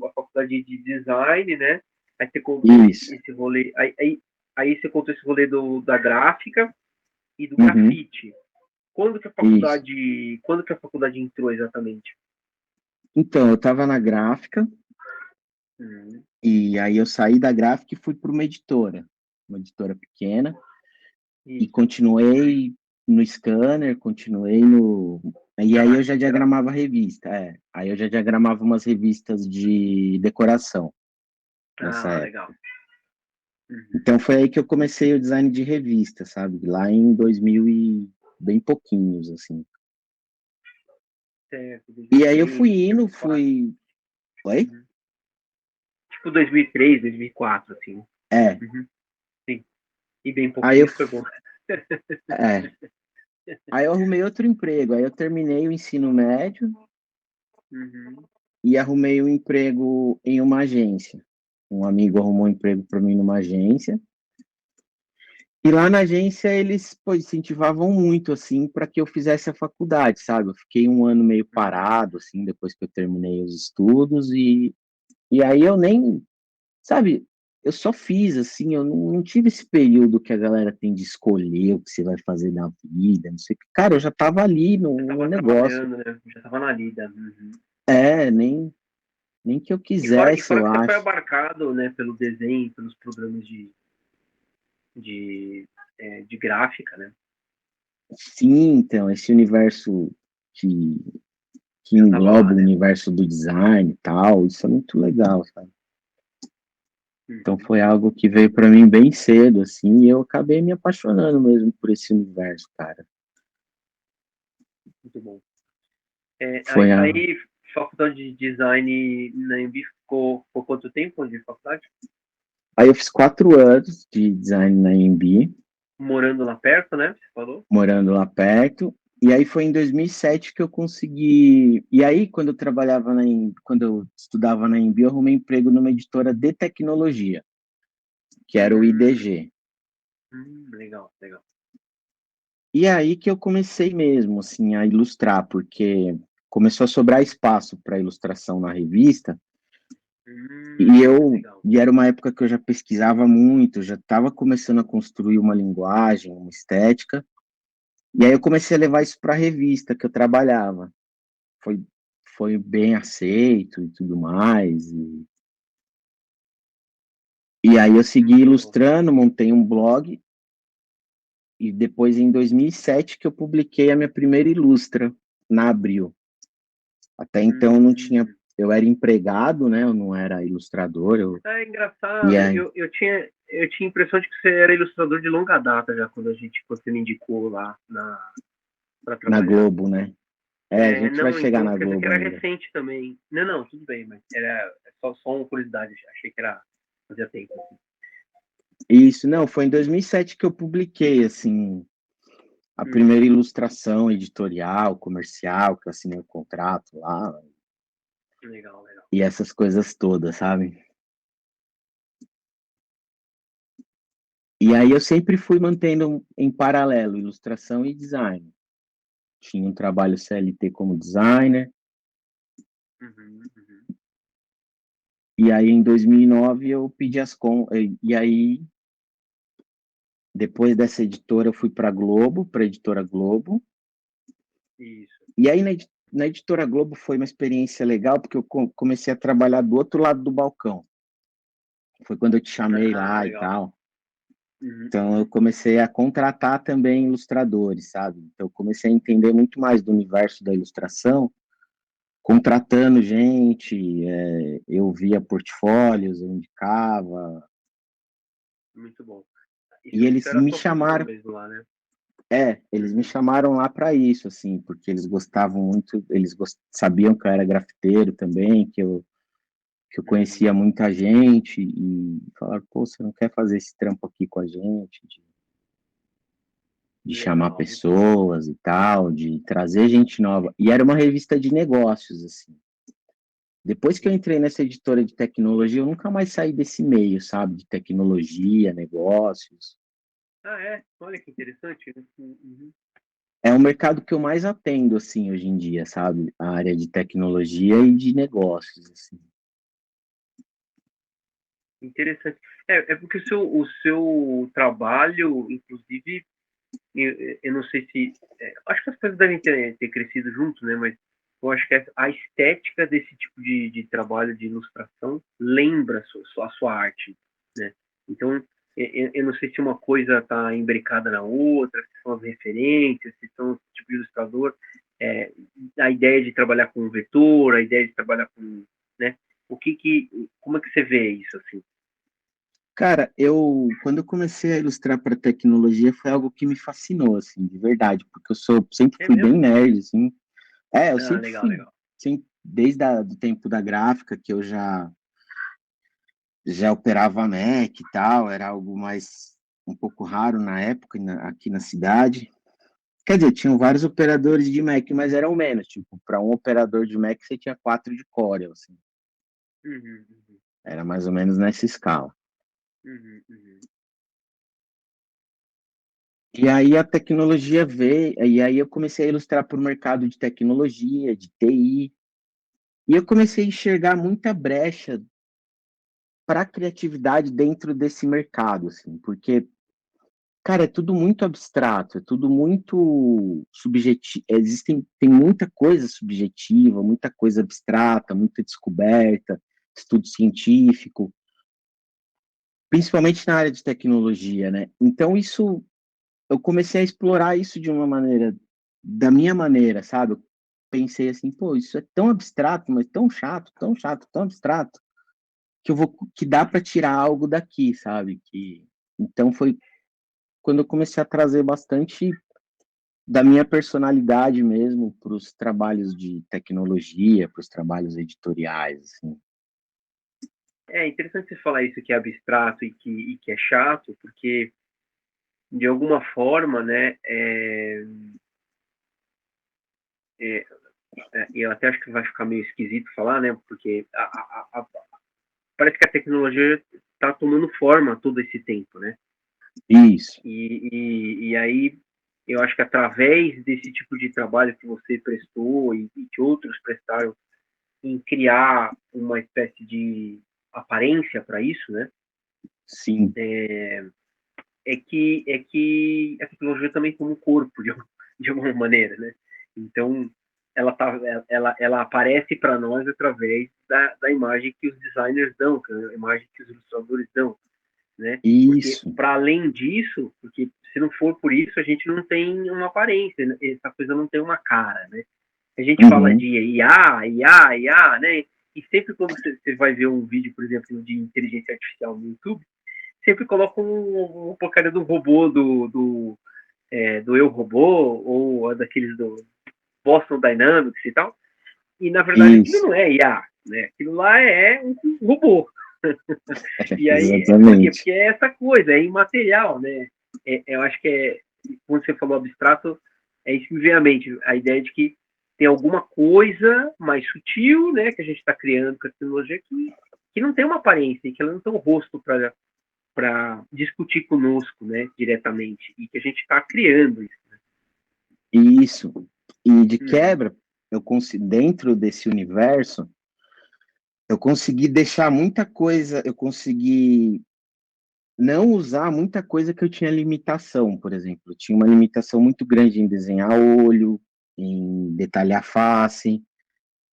a faculdade de design, né? Aí você contou Isso. esse rolê. Aí você contou esse rolê da gráfica e do Uhum. grafite. Isso. Quando que a faculdade entrou exatamente? Então, eu estava na gráfica, Hum, e aí eu saí da gráfica e fui para uma editora pequena, e isso. continuei no scanner, continuei no. E aí eu já Era, diagramava revista, Aí eu já diagramava umas revistas de decoração nessa legal. época. Uhum. Então foi aí que eu comecei o design de revista, sabe? Lá em 2000 e bem pouquinhos, assim. Certo, E aí eu fui 2003, indo, 2004. fui. Oi? Uhum. Tipo 2003, 2004, assim. É. Uhum. Sim. E bem Aí eu, pouquinho foi bom. é. Aí eu arrumei outro emprego. Aí eu terminei o ensino médio Uhum. e arrumei um emprego em uma agência. Um amigo arrumou um emprego para mim numa agência. E lá na agência eles, pô, incentivavam muito, assim, para que eu fizesse a faculdade, sabe? Eu fiquei um ano meio Uhum. parado, assim, depois que eu terminei os estudos. E aí eu nem, sabe? Eu só fiz, assim, eu não tive esse período que a galera tem de escolher o que você vai fazer na vida, não sei o que. Cara, eu já tava ali Já no tava negócio. trabalhando, né? Já tava na lida. Uhum. Nem que eu E quisesse, fora eu que você foi acho. abarcado, né, pelo desenho, pelos programas de, de gráfica, né? Sim, então, esse universo que, que Já tava engloba lá, o né? universo do design e tal, isso é muito legal, sabe? Então Uhum. foi algo que veio para mim bem cedo, assim, e eu acabei me apaixonando mesmo por esse universo, cara. Muito bom. Foi a... Faculdade de design na Embi ficou por quanto tempo de faculdade? Aí eu fiz 4 anos de design na AMB, Morando lá perto, né? Você falou? morando lá perto, E aí foi em 2007 que eu consegui. E aí, quando eu trabalhava quando eu estudava na Embi, eu arrumei emprego numa editora de tecnologia, que era o Hum, IDG. legal, legal. E aí que eu comecei mesmo, assim, a ilustrar, porque começou a sobrar espaço para ilustração na revista, Legal. e era uma época que eu já pesquisava muito, já estava começando a construir uma linguagem, uma estética, e aí eu comecei a levar isso para a revista que eu trabalhava. Foi, foi bem aceito e tudo mais, e aí eu segui Muito bom. ilustrando, montei um blog, e depois em 2007 que eu publiquei a minha primeira ilustra, na Abril. Até então eu não tinha, Hum, eu era empregado, né? Eu não era ilustrador. é E engraçado. aí, Eu tinha a impressão de que você era ilustrador de longa data já quando você me indicou lá para na trabalhar. Globo, né? É, a gente vai Não, chegar então, na quer dizer que Globo era ainda. recente também. Não, não, tudo bem, mas era só uma curiosidade. Achei que era fazia tempo. Assim. Isso, não, foi em 2007 que eu publiquei, assim, a primeira Hum, ilustração editorial, comercial, que eu assinei o contrato lá, legal, legal. e essas coisas todas, sabe? E aí eu sempre fui mantendo em paralelo ilustração e design. Tinha um trabalho CLT como designer, Uhum. e aí em 2009 eu pedi as contas, e aí depois dessa editora eu fui para Globo, para a editora Globo, Isso. e aí na editora Globo foi uma experiência legal, porque eu comecei a trabalhar do outro lado do balcão. Foi quando eu te chamei Ah, lá e legal. tal. Então eu comecei a contratar também ilustradores, sabe? Então eu comecei a entender muito mais do universo da ilustração, contratando gente, eu via portfólios, eu indicava, Muito bom. e Isso eles era a me sua função chamaram, mesmo lá, né? eles me Uhum. chamaram lá para isso, assim, porque eles gostavam muito, sabiam que eu era grafiteiro também, que eu conhecia Uhum. muita gente, e falaram, pô, você não quer fazer esse trampo aqui com a gente, de chamar Legal, muito bom. pessoas e tal, de trazer gente nova. E era uma revista de negócios, assim. Depois que eu Sim. entrei nessa editora de tecnologia, eu nunca mais saí desse meio, sabe? De tecnologia, negócios. Ah, é? Olha que interessante. Né? Uhum. É o mercado que eu mais atendo, assim, hoje em dia, sabe? A área de tecnologia e de negócios, assim. Interessante. É porque o seu trabalho, inclusive, eu não sei se. Acho que as coisas devem ter crescido junto, né? Mas eu acho que a estética desse tipo de trabalho de ilustração lembra a sua arte, né? Então, eu não sei se uma coisa está imbricada na outra, se são as referências, se são o tipo de ilustrador, é, a ideia de trabalhar com vetor, a ideia de trabalhar com, né? Como é que você vê isso assim? Cara, quando eu comecei a ilustrar para tecnologia, foi algo que me fascinou, assim, de verdade, porque sempre É fui bem mesmo? nerd, assim. Eu Ah, sempre legal, fui, legal. desde do tempo da gráfica, que eu já operava Mac e tal, era algo mais um pouco raro na época, aqui na cidade. Quer dizer, tinham vários operadores de Mac, mas eram menos. Tipo, para um operador de Mac, você tinha quatro de Corel, assim. Uhum. Era mais ou menos nessa escala. Uhum. E aí a tecnologia veio, e aí eu comecei a ilustrar para o mercado de tecnologia, de TI, e eu comecei a enxergar muita brecha para a criatividade dentro desse mercado, assim, porque, cara, é tudo muito abstrato, é tudo muito subjetivo, tem muita coisa subjetiva, muita coisa abstrata, muita descoberta, estudo científico, principalmente na área de tecnologia, né? Então eu comecei a explorar isso de uma maneira, da minha maneira, sabe? Eu pensei assim, pô, isso é tão abstrato, mas tão chato, tão chato, tão abstrato, que dá para tirar algo daqui, sabe? Então foi quando eu comecei a trazer bastante da minha personalidade mesmo para os trabalhos de tecnologia, para os trabalhos editoriais, assim. É interessante você falar isso que é abstrato e que é chato, porque de alguma forma, né, eu até acho que vai ficar meio esquisito falar, né? Porque parece que a tecnologia está tomando forma todo esse tempo, né? Isso. E aí eu acho que através desse tipo de trabalho que você prestou e que outros prestaram em criar uma espécie de aparência para isso, né? Sim. É que a tecnologia também como um corpo de alguma maneira, né? Então ela aparece para nós através da imagem que os designers dão, a imagem que os ilustradores dão, né? Porque Isso. para além disso, porque se não for por isso a gente não tem uma aparência, né? Essa coisa não tem uma cara, né? A gente fala de IA, né? E sempre quando você vai ver um vídeo, por exemplo, de inteligência artificial no YouTube, sempre coloca um porcaria do robô do Eu Robô ou daqueles do Boston Dynamics e tal. E na verdade aquilo Isso. não é IA, né? Aquilo lá é um robô. E aí, por quê? Exatamente. Porque é essa coisa, é imaterial, né? Eu acho que quando você falou abstrato, é isso que me vem à mente, a ideia de que tem alguma coisa mais sutil, né, que a gente está criando com a tecnologia que não tem uma aparência, que ela não tem um rosto para discutir conosco, né, diretamente, e que a gente está criando isso. Isso. E de Uhum. quebra, dentro desse universo, eu consegui deixar muita coisa, eu consegui não usar muita coisa que eu tinha limitação, por exemplo. Eu tinha uma limitação muito grande em desenhar olho, em detalhar face.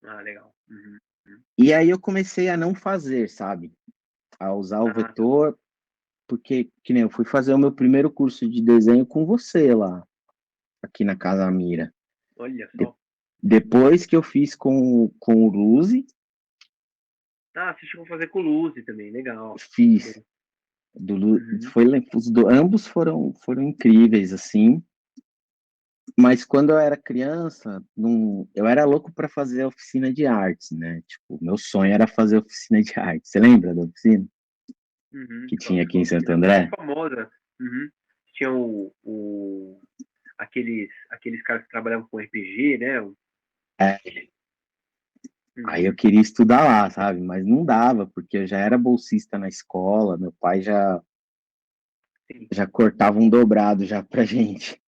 Ah, legal. Uhum. E aí eu comecei a não fazer, sabe? A usar o Ah, tá. vetor, porque, que nem eu fui fazer o meu primeiro curso de desenho com você lá, aqui na Casa Mira. Olha De- só. depois que eu fiz com o Luzi, Ah, você chegou a fazer com luz também, legal. fiz. Uhum. Ambos foram incríveis, assim. Mas quando eu era criança, eu era louco para fazer oficina de artes, né? Tipo, meu sonho era fazer oficina de artes. Você lembra da oficina Uhum. que tinha aqui Clássica em Santo oficina, muito André? famosa. Uhum. Tinha aqueles caras que trabalhavam com RPG, né? É, aí eu Uhum. queria estudar lá, sabe? Mas não dava, porque eu já era bolsista na escola, meu pai Sim, já cortava um dobrado já pra gente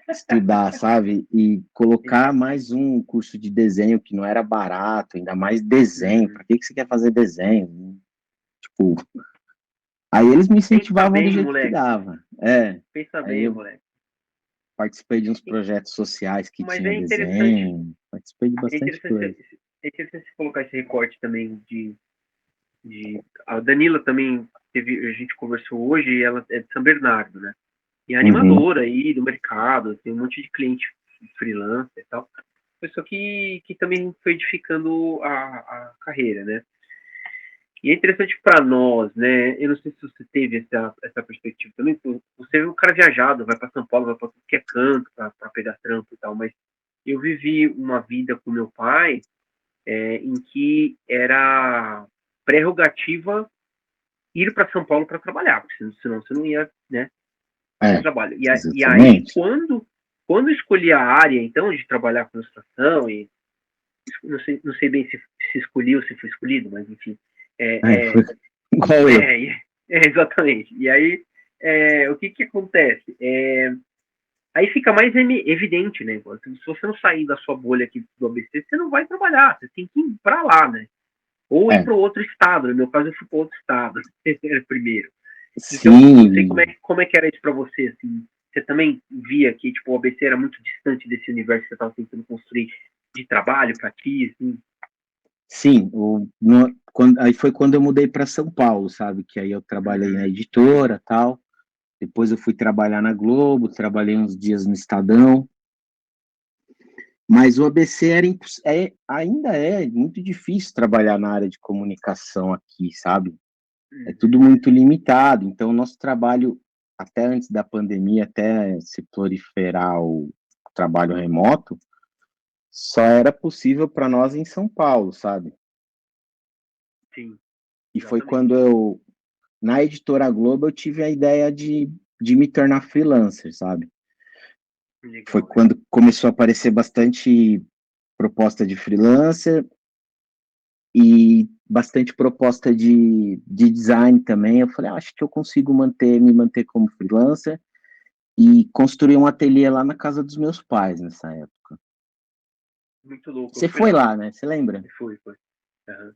estudar, sabe? E colocar entendi. mais um curso de desenho que não era barato, ainda mais desenho. Uhum. Pra que você quer fazer desenho? Tipo, aí eles me Pensa incentivavam do bem, jeito que moleque. dava. É. Pensa Aí bem, eu moleque. participei de uns projetos sociais que Mas tinha é interessante, desenho, participei de é bastante interessante, coisa. é interessante você colocar esse recorte também a Danila também a gente conversou hoje e ela é de São Bernardo, né? E é Uhum. animadora aí do mercado, tem um monte de cliente freelancer e tal. Pessoa que também foi edificando a carreira, né? E é interessante para nós, né? Eu não sei se você teve essa perspectiva também. Você é um cara viajado, vai para São Paulo, vai para tudo que é canto, para pegar trampo e tal, mas eu vivi uma vida com meu pai em que era prerrogativa ir para São Paulo para trabalhar, porque senão você não ia, né, ter É, trabalho. E aí, exatamente. quando eu escolhi a área, então, de trabalhar com ilustração, e não sei bem se escolhi ou se foi escolhido, mas enfim, É, é, foi igual eu. é, exatamente. E aí, o que acontece? Aí fica mais evidente, né? Se você não sair da sua bolha aqui do ABC, você não vai trabalhar, você tem que ir para lá, né? Ou ir É, para outro estado. No meu caso, eu fui para outro estado primeiro. Então, não sei sim, como é que era isso para você, assim. Você também via que tipo, o ABC era muito distante desse universo que você estava tentando construir de trabalho para ti, assim? sim. Aí foi quando eu mudei para São Paulo, sabe? Que aí eu trabalhei na Uhum. editora, tal. Depois eu fui trabalhar na Globo, trabalhei uns dias no Estadão. Mas o ABC ainda é muito difícil trabalhar na área de comunicação aqui, sabe? É tudo Uhum. muito limitado. Então, o nosso trabalho, até antes da pandemia, até se proliferar o trabalho remoto, só era possível para nós em São Paulo, sabe? Sim, E foi exatamente. quando na Editora Globo, eu tive a ideia de me tornar freelancer, sabe? Foi Legal. quando começou a aparecer bastante proposta de freelancer e bastante proposta de design também. Eu falei, acho que eu consigo me manter como freelancer e construir um ateliê lá na casa dos meus pais nessa época. Muito louco. Eu Você fui foi lá. lá, né? Você lembra? Foi. Uhum.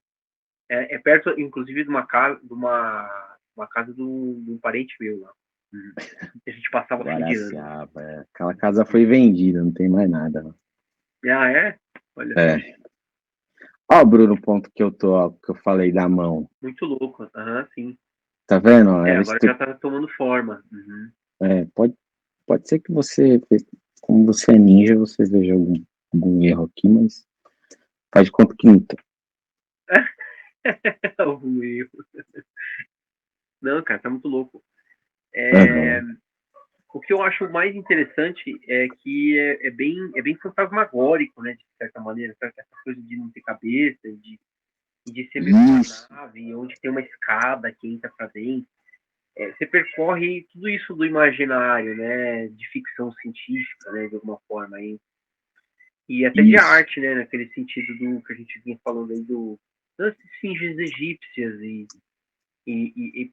É perto, inclusive, de uma casa, uma casa de um parente meu lá. Uhum. A gente passava fim de ano. Guaraciaba, é. Aquela casa foi vendida, não tem mais nada. Não. Ah, é? Olha só. É. Ó, Bruno, o ponto que eu tô, ó, que eu falei da mão. Muito louco. Aham, sim. Tá vendo? Ó, Agora já tá tomando forma. Uhum. pode ser que você, como você é ninja, você veja algum erro aqui, mas faz de conta que não tem. Algum erro. Não, cara, tá muito louco. Uhum. O que eu acho mais interessante é que é bem fantasmagórico, né, de certa maneira, sabe? Essa coisa de não ter cabeça, de ser meio uma Isso, nave, onde tem uma escada que entra para dentro. Você percorre tudo isso do imaginário, né, de ficção científica, né, de alguma forma, e até de isso. arte, né, naquele sentido do que a gente vinha falando aí das esfinges egípcias e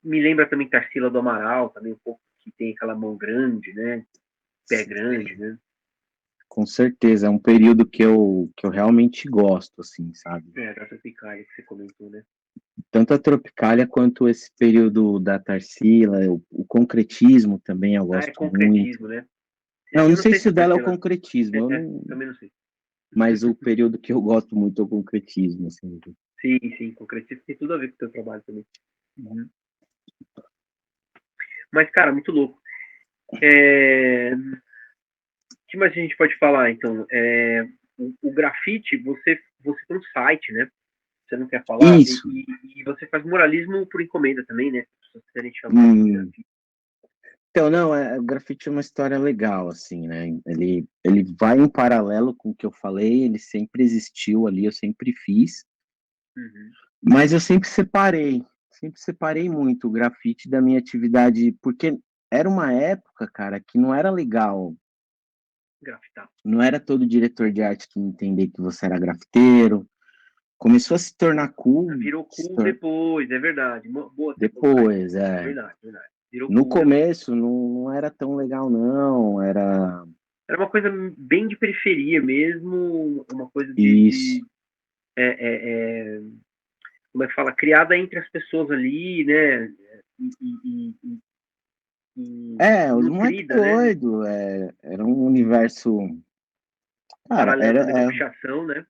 me lembra também Tarsila do Amaral, também um pouco que tem aquela mão grande, né, pé grande, né. Com certeza, é um período que eu realmente gosto, assim, sabe? Da Tropicália que você comentou, né? Tanto a Tropicália quanto esse período da Tarsila, o concretismo também eu Ah, é gosto muito. concretismo, né? Não, Eu não não sei sei se se o a dela é o Tarsila. concretismo, eu não, Também não sei. mas o período que eu gosto muito é o concretismo, assim. Sim, concretismo tem tudo a ver com o teu trabalho também. Uhum. Mas, cara, muito louco. O que mais a gente pode falar, então? O grafite, você tem um site, né? Você não quer falar? Isso. E você faz muralismo por encomenda também, né? Se vocês querem chamar de Hum, grafite. então, não, o grafite é uma história legal, assim, né? Ele vai em paralelo com o que eu falei, ele sempre existiu ali, eu sempre fiz, Uhum. mas eu sempre separei muito o grafite da minha atividade, porque era uma época, cara, que não era legal, Grafitar. não era todo diretor de arte que entender que você era grafiteiro, começou a se tornar cool, Virou cool depois, é verdade. Boa ter colocado isso. depois, é. Verdade, verdade. Virou No cool depois. começo não era tão legal, não, era Era uma coisa bem de periferia mesmo, uma coisa isso. é, é, é, como é que fala, criada entre as pessoas ali, né? E, e, e, Os moleque nutrida, né? doido, era um universo, cara, Paralelo também com a pichação, né?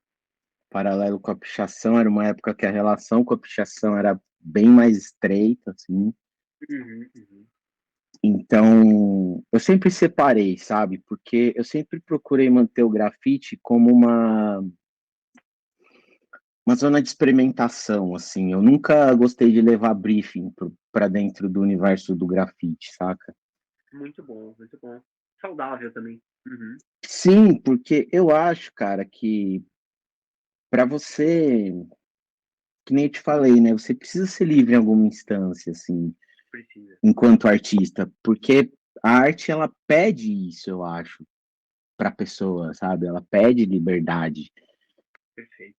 paralelo com a pichação, era uma época que a relação com a pichação era bem mais estreita, assim. Uhum. Então, eu sempre separei, sabe? Porque eu sempre procurei manter o grafite como uma zona de experimentação, assim. Eu nunca gostei de levar briefing para dentro do universo do grafite, saca? Muito bom, muito bom. Saudável também. Uhum. Sim, porque eu acho, cara, que para você, que nem eu te falei, né? Você precisa ser livre em alguma instância, assim, Precisa. enquanto artista, porque a arte ela pede isso, eu acho, para pessoa, sabe? Ela pede liberdade. Perfeito,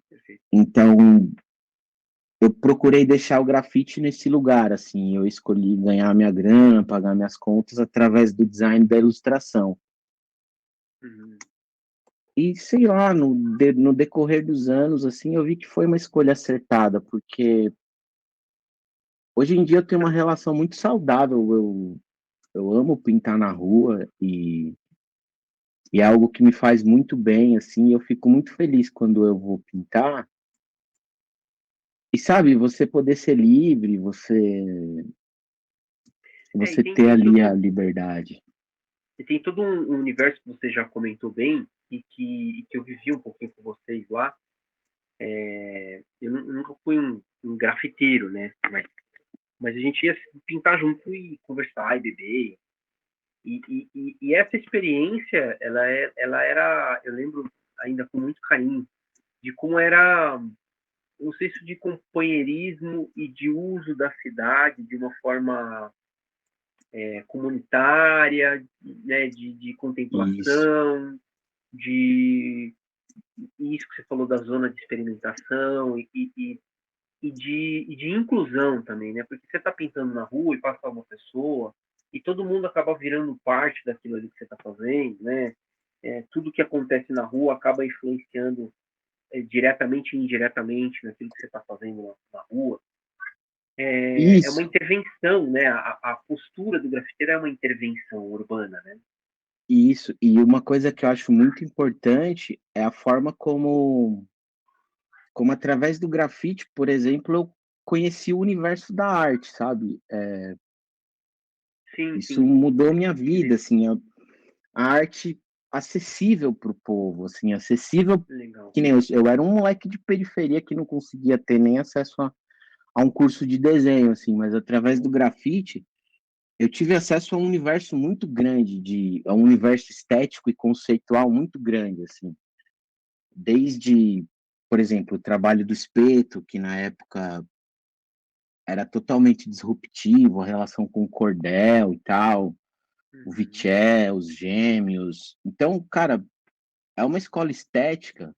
perfeito. Então, eu procurei deixar o grafite nesse lugar, assim. Eu escolhi ganhar minha grana, pagar minhas contas através do design da ilustração. Uhum. E sei lá, no decorrer dos anos, assim, eu vi que foi uma escolha acertada, porque hoje em dia eu tenho uma relação muito saudável. Eu amo pintar na rua e é algo que me faz muito bem, assim. Eu fico muito feliz quando eu vou pintar. E sabe, você poder ser livre, E você tem, ter tem ali a todo, liberdade. e tem todo um universo que você já comentou bem e que eu vivi um pouquinho com vocês lá. Eu nunca fui um grafiteiro, né? Mas a gente ia pintar junto e conversar e beber. E essa experiência, ela era, eu lembro ainda com muito carinho, de como era um senso de companheirismo e de uso da cidade de uma forma comunitária, né, de Isso. contemplação, de isso que você falou da zona de experimentação e de inclusão também, né? Porque você está pintando na rua e passa uma pessoa e todo mundo acaba virando parte daquilo ali que você está fazendo, né? Tudo que acontece na rua acaba influenciando diretamente e indiretamente naquilo que você está fazendo na rua. É uma Isso, intervenção, né? A postura do grafiteiro é uma intervenção urbana, né? isso. E uma coisa que eu acho muito importante é a forma como através do grafite, por exemplo, eu conheci o universo da arte, sabe? Sim, Isso sim. mudou minha Ele- vida, assim, a arte acessível para o povo, assim, acessível, Legal. que nem eu era um moleque de periferia que não conseguia ter nem acesso a um curso de desenho, assim, mas através do grafite eu tive acesso a um universo muito grande, a um universo estético e conceitual muito grande, assim, desde, por exemplo, o trabalho do espeto, que na época era totalmente disruptivo, a relação com o cordel e tal, o Uhum. Viché, os gêmeos. Então, cara, é uma escola estética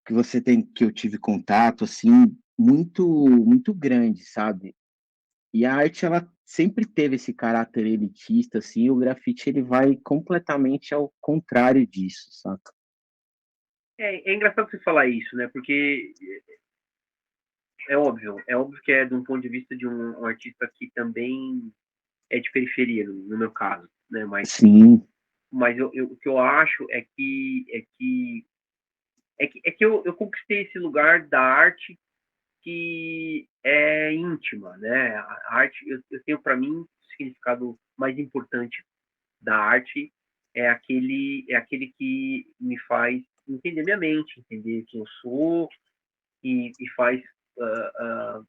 que eu tive contato, assim, muito grande, sabe? E a arte, ela sempre teve esse caráter elitista, assim, e o grafite, ele vai completamente ao contrário disso, saca? É engraçado você falar isso, né? Porque é óbvio que é de um ponto de vista de um artista que também é de periferia, no meu caso, né? Sim, Mas o que eu acho é que eu conquistei esse lugar da arte que é íntima, né? A arte, eu tenho para mim o significado mais importante da arte é aquele que me faz entender minha mente, entender quem eu sou e faz uh, uh,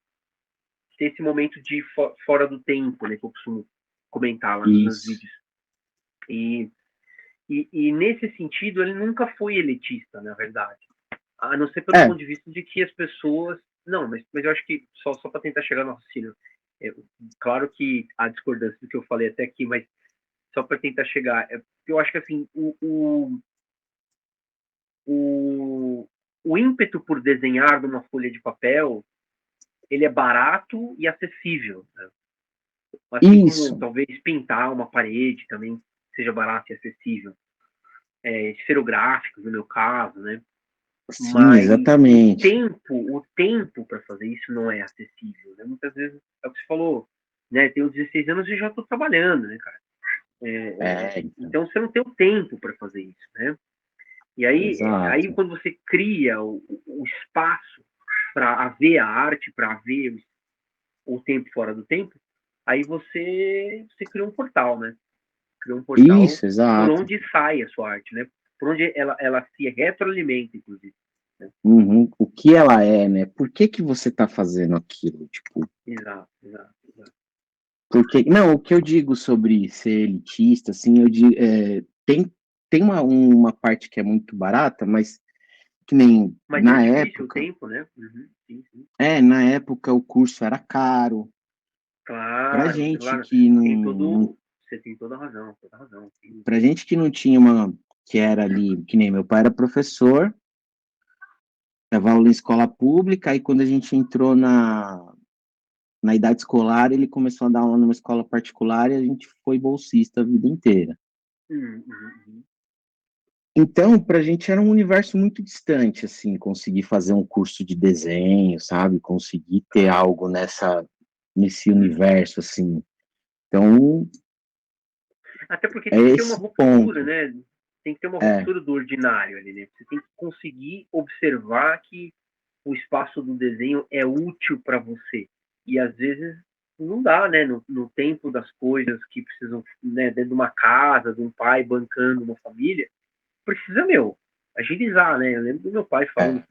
ter esse momento de fora do tempo, né, que eu costumo comentar lá nos meus isso. vídeos. E, e nesse sentido, ele nunca foi elitista, na verdade. A não ser pelo É, ponto de vista de que as pessoas. Não, mas eu acho que só para tentar chegar no raciocínio. É, claro que há discordância do que eu falei até aqui, mas só para tentar chegar. Eu acho que assim, o, o ímpeto por desenhar numa folha de papel ele é barato e acessível. Né? Assim como isso. talvez pintar uma parede também seja barato e acessível. Esferográficos, no meu caso, né? Sim, Mas exatamente. o tempo para fazer isso não é acessível. Né? Muitas vezes, é o que você falou, né? Tenho 16 anos e já estou trabalhando, né, cara? Então, Então você não tem o tempo para fazer isso, né? E aí exato. quando você cria o espaço para haver a arte, para haver o tempo fora do tempo, aí você cria um portal, né? Cria um portal Isso, por exato. onde sai a sua arte, né? Por onde ela se retroalimenta, inclusive. Né? Uhum. O que ela é, né? Por que que você tá fazendo aquilo? Tipo, Exato, exato, exato. porque... Não, o que eu digo sobre ser elitista, assim, eu digo, tem uma parte que é muito barata, mas que nem Mas é na difícil o época, tempo, né? Uhum, sim, sim. na época o curso era caro. Pra Claro, gente claro. que Tem não, todo. Você tem toda a razão, toda a razão. Sim. pra gente que não tinha uma, que era ali, que nem meu pai era professor, dava aula em escola pública, aí quando a gente entrou na idade escolar, ele começou a dar aula numa escola particular e a gente foi bolsista a vida inteira. Uhum. Então, pra gente era um universo muito distante, assim, conseguir fazer um curso de desenho, sabe? Conseguir ter algo nesse Uhum. universo, assim. Então, Até porque é tem que ter uma esse ruptura, ponto. né? Tem que ter uma É, ruptura do ordinário ali, né? Você tem que conseguir observar que o espaço do desenho é útil para você. E às vezes não dá, né? No tempo das coisas que precisam, né? Dentro de uma casa, de um pai bancando uma família, precisa, agilizar, né? Eu lembro do meu pai falando, é,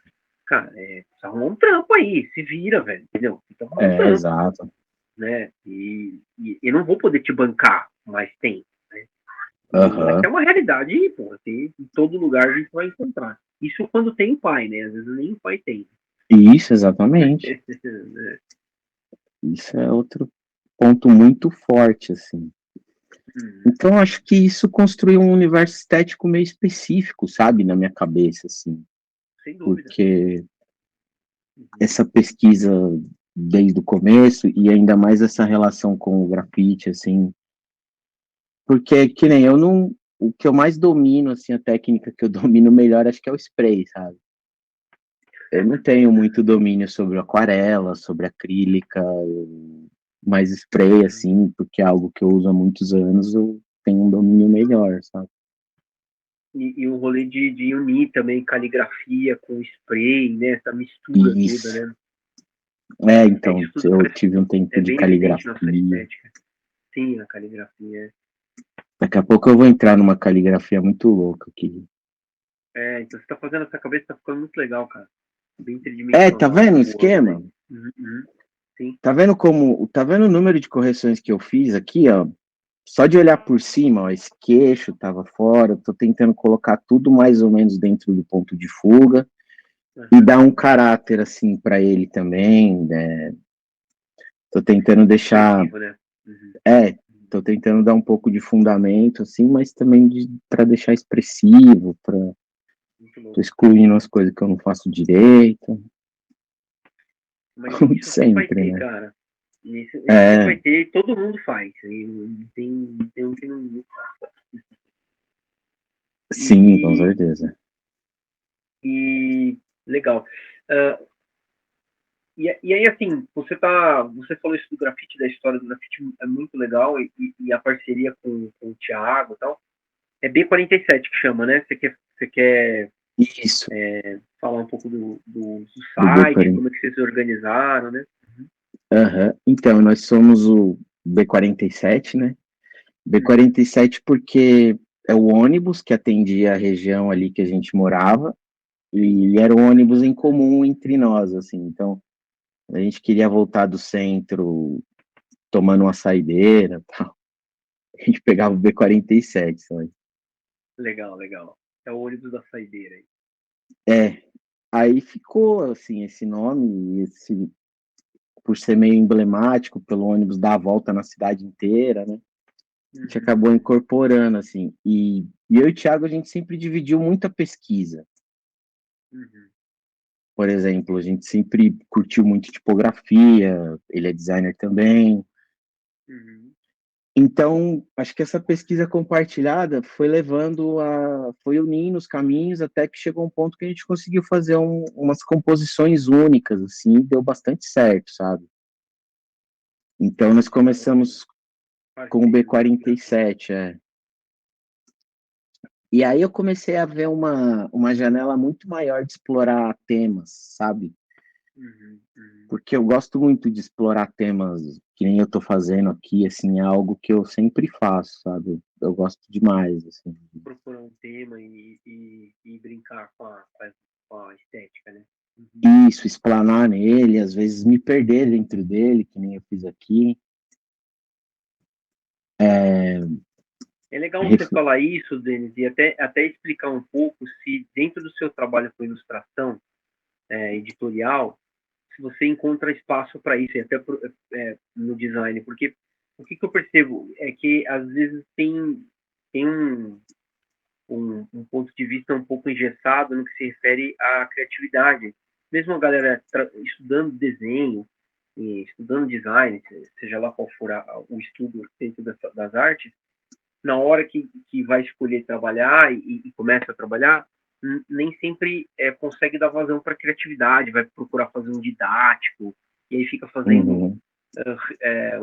cara, precisa arrumar um trampo aí, se vira, velho, entendeu? Tem que arrumar um trampo, exato. né? E eu não vou poder te bancar mais tempo, né? E essa é Aham. uma realidade, pô, tem, em todo lugar a gente vai encontrar. Isso quando tem pai, né? Às vezes nem o pai tem. Isso, exatamente. Isso é outro ponto muito forte, assim. Então, acho que isso construiu um universo estético meio específico, sabe, na minha cabeça, assim, Sem dúvida. porque essa pesquisa desde o começo e ainda mais essa relação com o grafite, assim, porque que nem eu não, o que eu mais domino, assim, a técnica que eu domino melhor, acho que é o spray, sabe? Eu não tenho muito domínio sobre aquarela, sobre acrílica, mas spray, assim, porque é algo que eu uso há muitos anos, eu tenho um domínio melhor, sabe? E o rolê de unir também caligrafia com spray, né? Essa mistura toda, Isso. né? Então, Isso tudo eu faz, tive um tempo é de bem evidente na sua caligrafia. estética. Sim, a caligrafia. Daqui a pouco eu vou entrar numa caligrafia muito louca aqui. Então você tá fazendo essa cabeça, tá ficando muito legal, cara. Bem Tá tridimensional, vendo o voando aí. esquema? Sim. Tá vendo o número de correções que eu fiz aqui, ó? Só de olhar por cima, ó, esse queixo tava fora, tô tentando colocar tudo mais ou menos dentro do ponto de fuga e dar um caráter assim para ele também, né? Tô tentando deixar, Expressivo, né? Uhum. é, tô tentando dar um pouco de fundamento assim, mas também para deixar expressivo, para Muito tô louco. excluindo as coisas que eu não faço direito, Mas como de isso sempre vai sempre, ter, né? cara. Isso sempre É, vai ter, todo mundo faz. E tem um que não faz. sim, com E, certeza. e legal. Ah, e aí, assim, você falou isso do grafite, da história do grafite, é muito legal, e a parceria com o Thiago e tal. É B47 que chama, né? Você quer Isso, falar um pouco do do site, B40. como é que vocês se organizaram, né? Aham. Então, nós somos o B47, né? Uhum, B47 porque é o ônibus que atendia a região ali que a gente morava sim. e era um ônibus em comum entre nós, assim. Então, a gente queria voltar do centro tomando uma saideira, tal. A gente pegava o B47, sabe? Legal, legal. É o ônibus da saideira aí. É, aí ficou assim esse nome, esse por ser meio emblemático, pelo ônibus dar a volta na cidade inteira, né? A gente acabou Uhum, incorporando, assim. E eu e o Thiago, a gente sempre dividiu muita pesquisa. uhum, Por exemplo, a gente sempre curtiu muito tipografia, ele é designer também. uhum. Então, acho que essa pesquisa compartilhada foi foi unindo os caminhos até que chegou um ponto que a gente conseguiu fazer umas composições únicas, assim, e deu bastante certo, sabe? Então, Então nós vocês são começamos com o parceiros aí. B47, é. E aí eu comecei a ver uma janela muito maior de explorar temas, sabe? Uhum, uhum. Porque eu gosto muito de explorar temas que nem eu tô fazendo aqui, assim, é algo que eu sempre faço, sabe? Eu gosto demais, assim. Procurar um tema e brincar com a estética, né? Uhum. Isso, explanar nele, às vezes me perder dentro dele, que nem eu fiz aqui. É, É legal você ref- falar isso, Denis, e até explicar um pouco se dentro do seu trabalho com ilustração editorial, se você encontra espaço para isso, e até no design, porque o que eu percebo é que às vezes tem um ponto de vista um pouco engessado no que se refere à criatividade. Mesmo a galera estudando desenho, e estudando design, seja lá qual for o estudo dentro das artes, na hora que vai escolher trabalhar e começa a trabalhar, nem sempre consegue dar vazão para a criatividade, vai procurar fazer um didático, e aí fica fazendo uhum,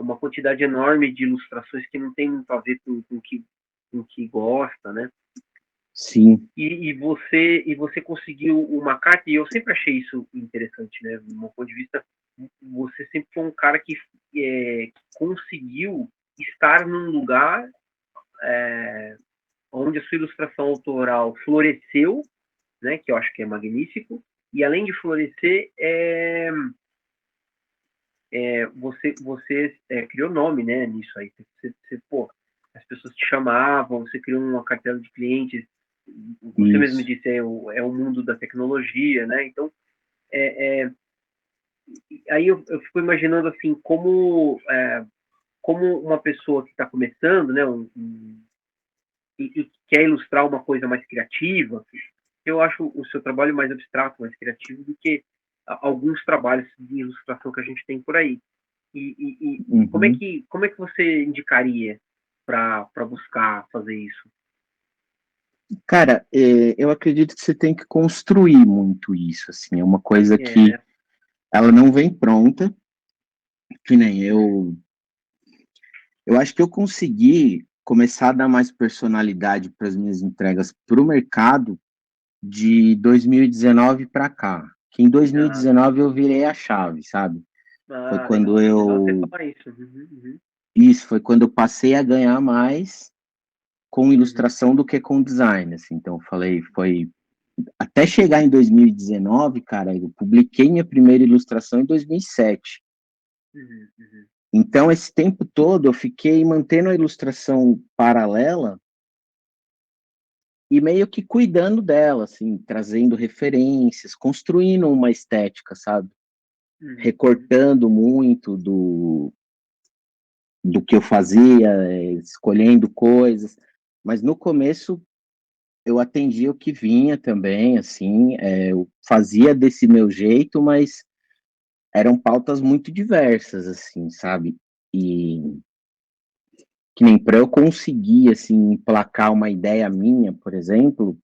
uma quantidade enorme de ilustrações que não tem muito a ver com o que gosta, né? sim, E você conseguiu uma carta, e eu sempre achei isso interessante, né? Do meu ponto de vista, você sempre foi um cara que conseguiu estar num lugar onde a sua ilustração autoral floresceu, né? Que eu acho que é magnífico, e além de florescer, você criou nome, né? Nisso aí, pô, as pessoas te chamavam, você criou uma cartela de clientes, você mesmo isso. disse, é o mundo da tecnologia, né? Então, aí eu fico imaginando assim, como como uma pessoa que está começando, né, e quer ilustrar uma coisa mais criativa, eu acho o seu trabalho mais abstrato, mais criativo do que alguns trabalhos de ilustração que a gente tem por aí. E Uhum. como é que você indicaria para buscar fazer isso? Cara, eu acredito que você tem que construir muito isso, assim, é uma coisa É, que né? ela não vem pronta, que nem Uhum. eu acho que eu consegui começar a dar mais personalidade para as minhas entregas para o mercado de 2019 para cá. Que em Ah, 2019 eu virei a chave, sabe? Foi quando legal. Legal você eu. falar isso. Uhum, uhum, Isso, foi quando eu passei a ganhar mais com uhum, ilustração do que com design, assim. Então, eu falei, foi. Até chegar em 2019, cara, eu publiquei minha primeira ilustração em 2007. uhum, uhum. Então, esse tempo todo, eu fiquei mantendo a ilustração paralela e meio que cuidando dela, assim, trazendo referências, construindo uma estética, sabe? Uhum, uhum. Recortando muito do que eu fazia, escolhendo coisas. Mas no começo eu atendia o que vinha também, assim, eu fazia desse meu jeito, mas eram pautas muito diversas, assim, sabe? E que nem para eu conseguir, assim, emplacar uma ideia minha, por exemplo,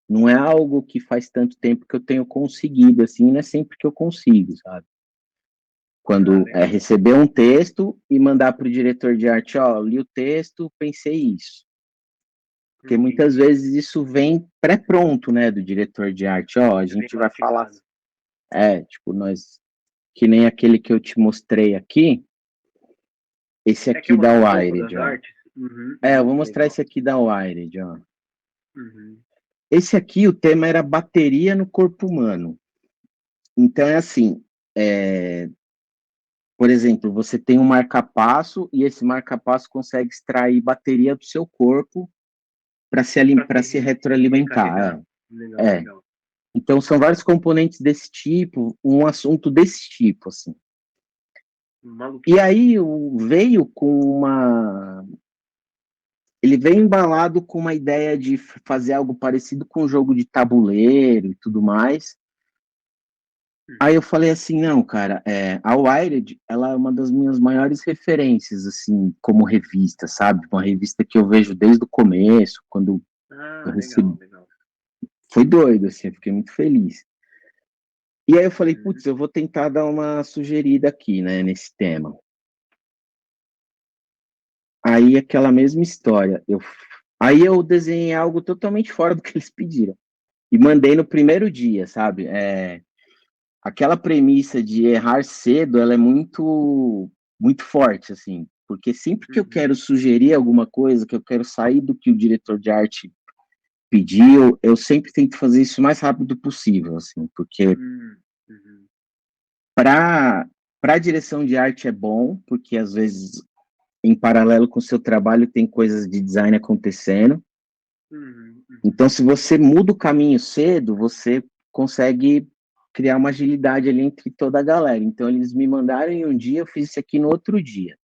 não é algo que faz tanto tempo que eu tenho conseguido, assim, não é sempre que eu consigo, sabe? Quando Legal. receber um texto e mandar para o diretor de arte, ó, li o texto, pensei isso. Porque muitas Entendi. vezes isso vem pré-pronto, né, do diretor de arte, ó, a É bem gente vai falar, mastigado. tipo, nós, que nem aquele que eu te mostrei aqui, esse Quer aqui da mostrar um pouco Wired, das ó. artes? Uhum, Eu uhum, vou mostrar legal. esse aqui da Wired, ó. Uhum. Esse aqui, o tema era bateria no corpo humano. Então é assim, por exemplo, você tem um marca-passo e esse marca-passo consegue extrair bateria do seu corpo Para para se se retroalimentar. recarregar. Legal, É. legal. Então são vários componentes desse tipo, um assunto desse tipo, assim. E Maluquice. aí veio com uma. Ele veio embalado com uma ideia de fazer algo parecido com um jogo de tabuleiro e tudo mais. Aí eu Uhum. falei assim, não, cara, a Wired, ela é uma das minhas maiores referências, assim, como revista, sabe? Uma revista que eu vejo desde o começo, quando eu Legal, recebi. legal. Foi doido, assim, eu fiquei muito feliz. E aí eu falei, Uhum. putz, eu vou tentar dar uma sugerida aqui, né, nesse tema. Aí aquela mesma história, aí eu desenhei algo totalmente fora do que eles pediram. E mandei no primeiro dia, sabe? Aquela premissa de errar cedo, ela é muito forte, assim, porque sempre que eu Uhum. quero sugerir alguma coisa, que eu quero sair do que o diretor de arte pediu, eu sempre tento fazer isso o mais rápido possível, assim, porque Uhum. para a direção de arte é bom, porque às vezes em paralelo com o seu trabalho tem coisas de design acontecendo. Uhum. Uhum. Então, se você muda o caminho cedo, você consegue criar uma agilidade ali entre toda a galera. Então, eles me mandaram em um dia, eu fiz isso aqui no outro dia.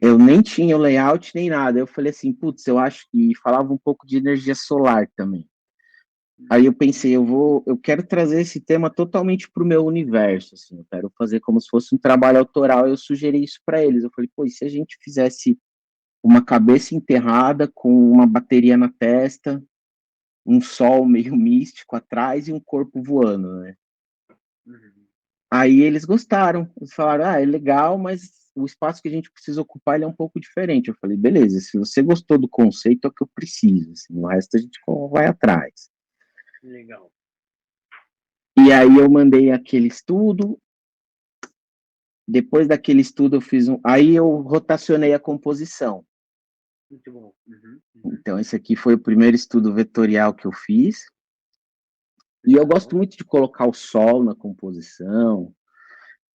Eu Legal. nem tinha o layout nem nada. Eu falei assim, putz, eu acho que falava um pouco de energia solar também. Aí eu Uhum. pensei, eu quero trazer esse tema totalmente para o meu universo, assim, eu quero fazer como se fosse um trabalho autoral. Eu sugeri isso para eles. Eu falei, pô, e se a gente fizesse uma cabeça enterrada com uma bateria na testa, um sol meio místico atrás e um corpo voando, né? Uhum. Aí eles gostaram, eles falaram, é legal, mas o espaço que a gente precisa ocupar ele é um pouco diferente. Eu falei, beleza, se você gostou do conceito, é o que eu preciso, assim, o resto a gente vai atrás. Legal. E aí eu mandei aquele estudo, depois daquele estudo eu fiz aí eu rotacionei a composição. Muito bom. Uhum. Uhum. Então esse aqui foi o primeiro estudo vetorial que eu fiz, e eu gosto Legal. muito de colocar o sol na composição,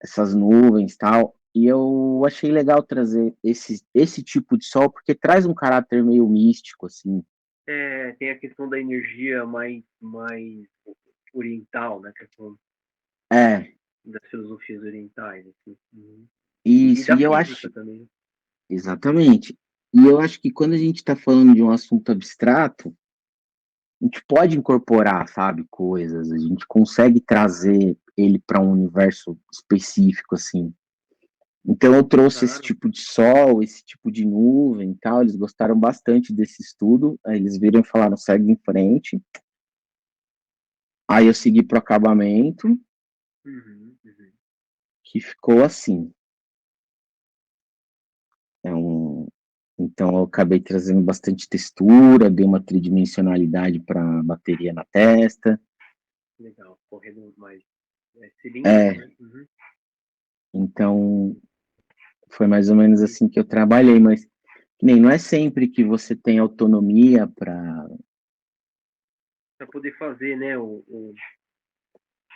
essas nuvens e tal. E eu achei legal trazer esse tipo de sol, porque traz um caráter meio místico, assim. Tem a questão da energia mais oriental, né? A questão É, das filosofias orientais, assim. Uhum. E isso. da E eu física acho, também. exatamente. E eu acho que quando a gente está falando de um assunto abstrato, a gente pode incorporar, sabe, coisas, a gente consegue trazer ele para um universo específico, assim. Então eu trouxe esse Claro. tipo de sol, esse tipo de nuvem e tal, eles gostaram bastante desse estudo, aí eles viram e falaram, segue em frente. Aí eu segui pro acabamento, Uhum, uhum. que ficou assim. É um, então eu acabei trazendo bastante textura, dei uma tridimensionalidade para a bateria na testa. Legal. Correndo mais cilíndrico, É, né? Uhum. então foi mais ou menos assim que eu trabalhei, mas que nem não é sempre que você tem autonomia para Para poder fazer, né,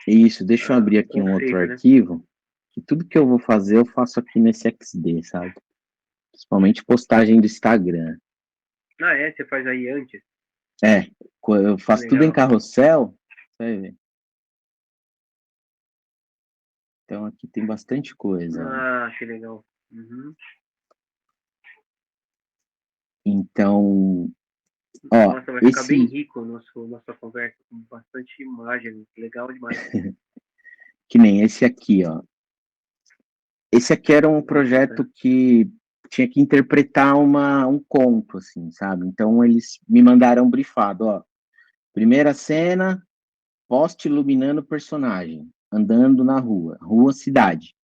isso. Deixa eu abrir o aqui um outro conceito, né? arquivo, que tudo que eu vou fazer eu faço aqui nesse XD, sabe? Principalmente postagem do Instagram. Ah, é? Você faz aí antes? É, eu faço tudo em Legal. carrossel, você vai ver. Então aqui tem bastante coisa, ó. Ah, que legal. Uhum. Então, ó, Nossa, vai ficar bem esse rico nossa conversa, com bastante imagem. Legal demais. que nem esse aqui, ó. Esse aqui era um Muito projeto bacana. que tinha que interpretar um conto, assim, sabe? Então eles me mandaram brifado, ó. Primeira cena, poste iluminando o personagem, andando na rua, rua, cidade.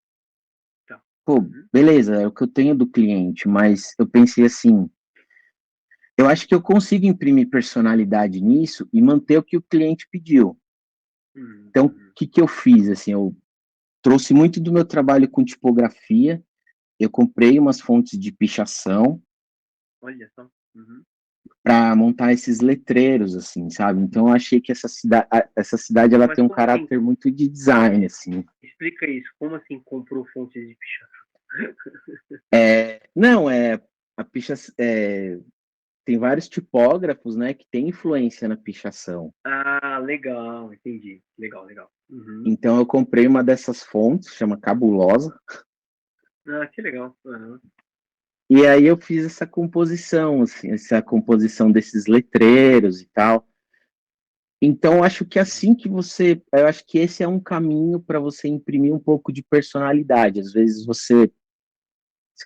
Tá. Pô, Uhum. beleza, é o que eu tenho do cliente, mas eu pensei assim, eu acho que eu consigo imprimir personalidade nisso e manter o que o cliente pediu. Uhum. Então, o Uhum. que que eu fiz? Assim, eu trouxe muito do meu trabalho com tipografia, eu comprei umas fontes de pichação Olha só. Uhum. para montar esses letreiros, assim, sabe? Então, eu achei que essa cidade ela Mas tem um como assim? caráter muito de design, assim. Explica isso. Como assim comprou fontes de pichação? Não, a picha, tem vários tipógrafos, né, que tem influência na pichação. Ah, legal. Entendi. Legal, legal. Uhum. Então, eu comprei uma dessas fontes, chama Cabulosa, Ah, que legal. Uhum. e aí eu fiz essa composição, assim, essa composição desses letreiros e tal. Então, acho que assim que eu acho que esse é um caminho para você imprimir um pouco de personalidade. Às vezes você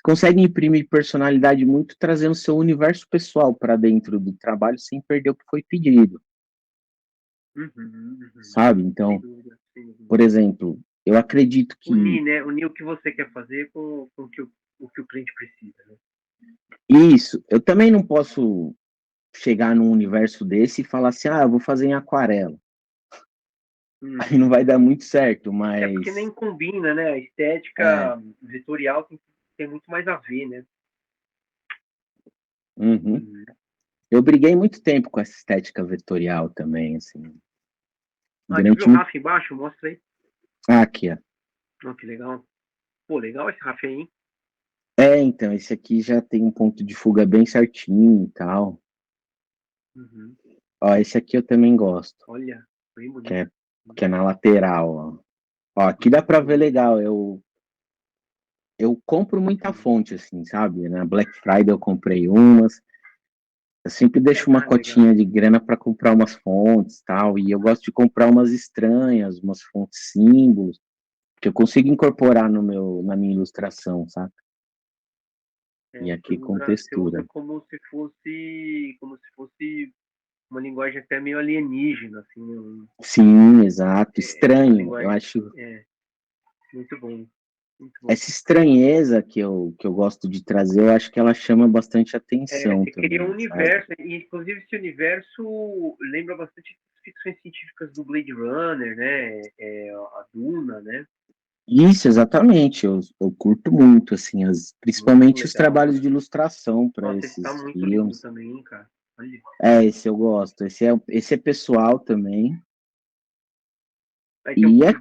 consegue imprimir personalidade muito trazendo seu universo pessoal para dentro do trabalho sem perder o que foi pedido, Uhum. Uhum. sabe? Sem Então, dúvida, sem dúvida. por exemplo, eu acredito que Unir, né? Unir o que você quer fazer com o que o cliente precisa, né? isso, eu também não posso chegar num universo desse e falar assim, ah, eu vou fazer em aquarela. Aí não Uhum. vai dar muito certo, É porque nem mas combina, né? A é, estética vetorial tem muito mais a ver, né? uhum. Uhum. Eu briguei muito tempo com essa estética vetorial também, assim, Ah, deixa eu ver durante o muito. RAF embaixo, mostra aí. Ah, aqui, ó. Oh, que legal. Pô, legal esse RAF aí, hein? Então, esse aqui já tem um ponto de fuga bem certinho e tal. Uhum. Ó, esse aqui eu também gosto, Olha, bem que bonito. é, que é na lateral, ó. Ó, aqui dá Muito pra ver bonito. legal, eu compro muita Uhum. fonte, assim, sabe? Na Black Friday eu comprei umas, eu sempre deixo uma Ah, legal. cotinha de grana para comprar umas fontes tal, e eu gosto de comprar umas estranhas, umas fontes símbolos, que eu consigo incorporar na minha ilustração, sabe? É, E aqui com você usa textura. como se fosse uma linguagem até meio alienígena, assim, né? Sim, exato. Uma Estranho. Eu linguagem, acho é, muito bom, muito bom. essa estranheza que eu gosto de trazer, eu acho que ela chama bastante É, atenção você cria um também, sabe? universo, e inclusive esse universo lembra bastante ficções científicas do Blade Runner, né? A Duna, né? Isso, exatamente. Eu curto muito, assim, Muito principalmente os legal, trabalhos cara. de ilustração para Nossa, esse tá esses muito lindo filmes. também, cara. Olha. Esse eu gosto. Esse é pessoal também. Aí tem um E pouco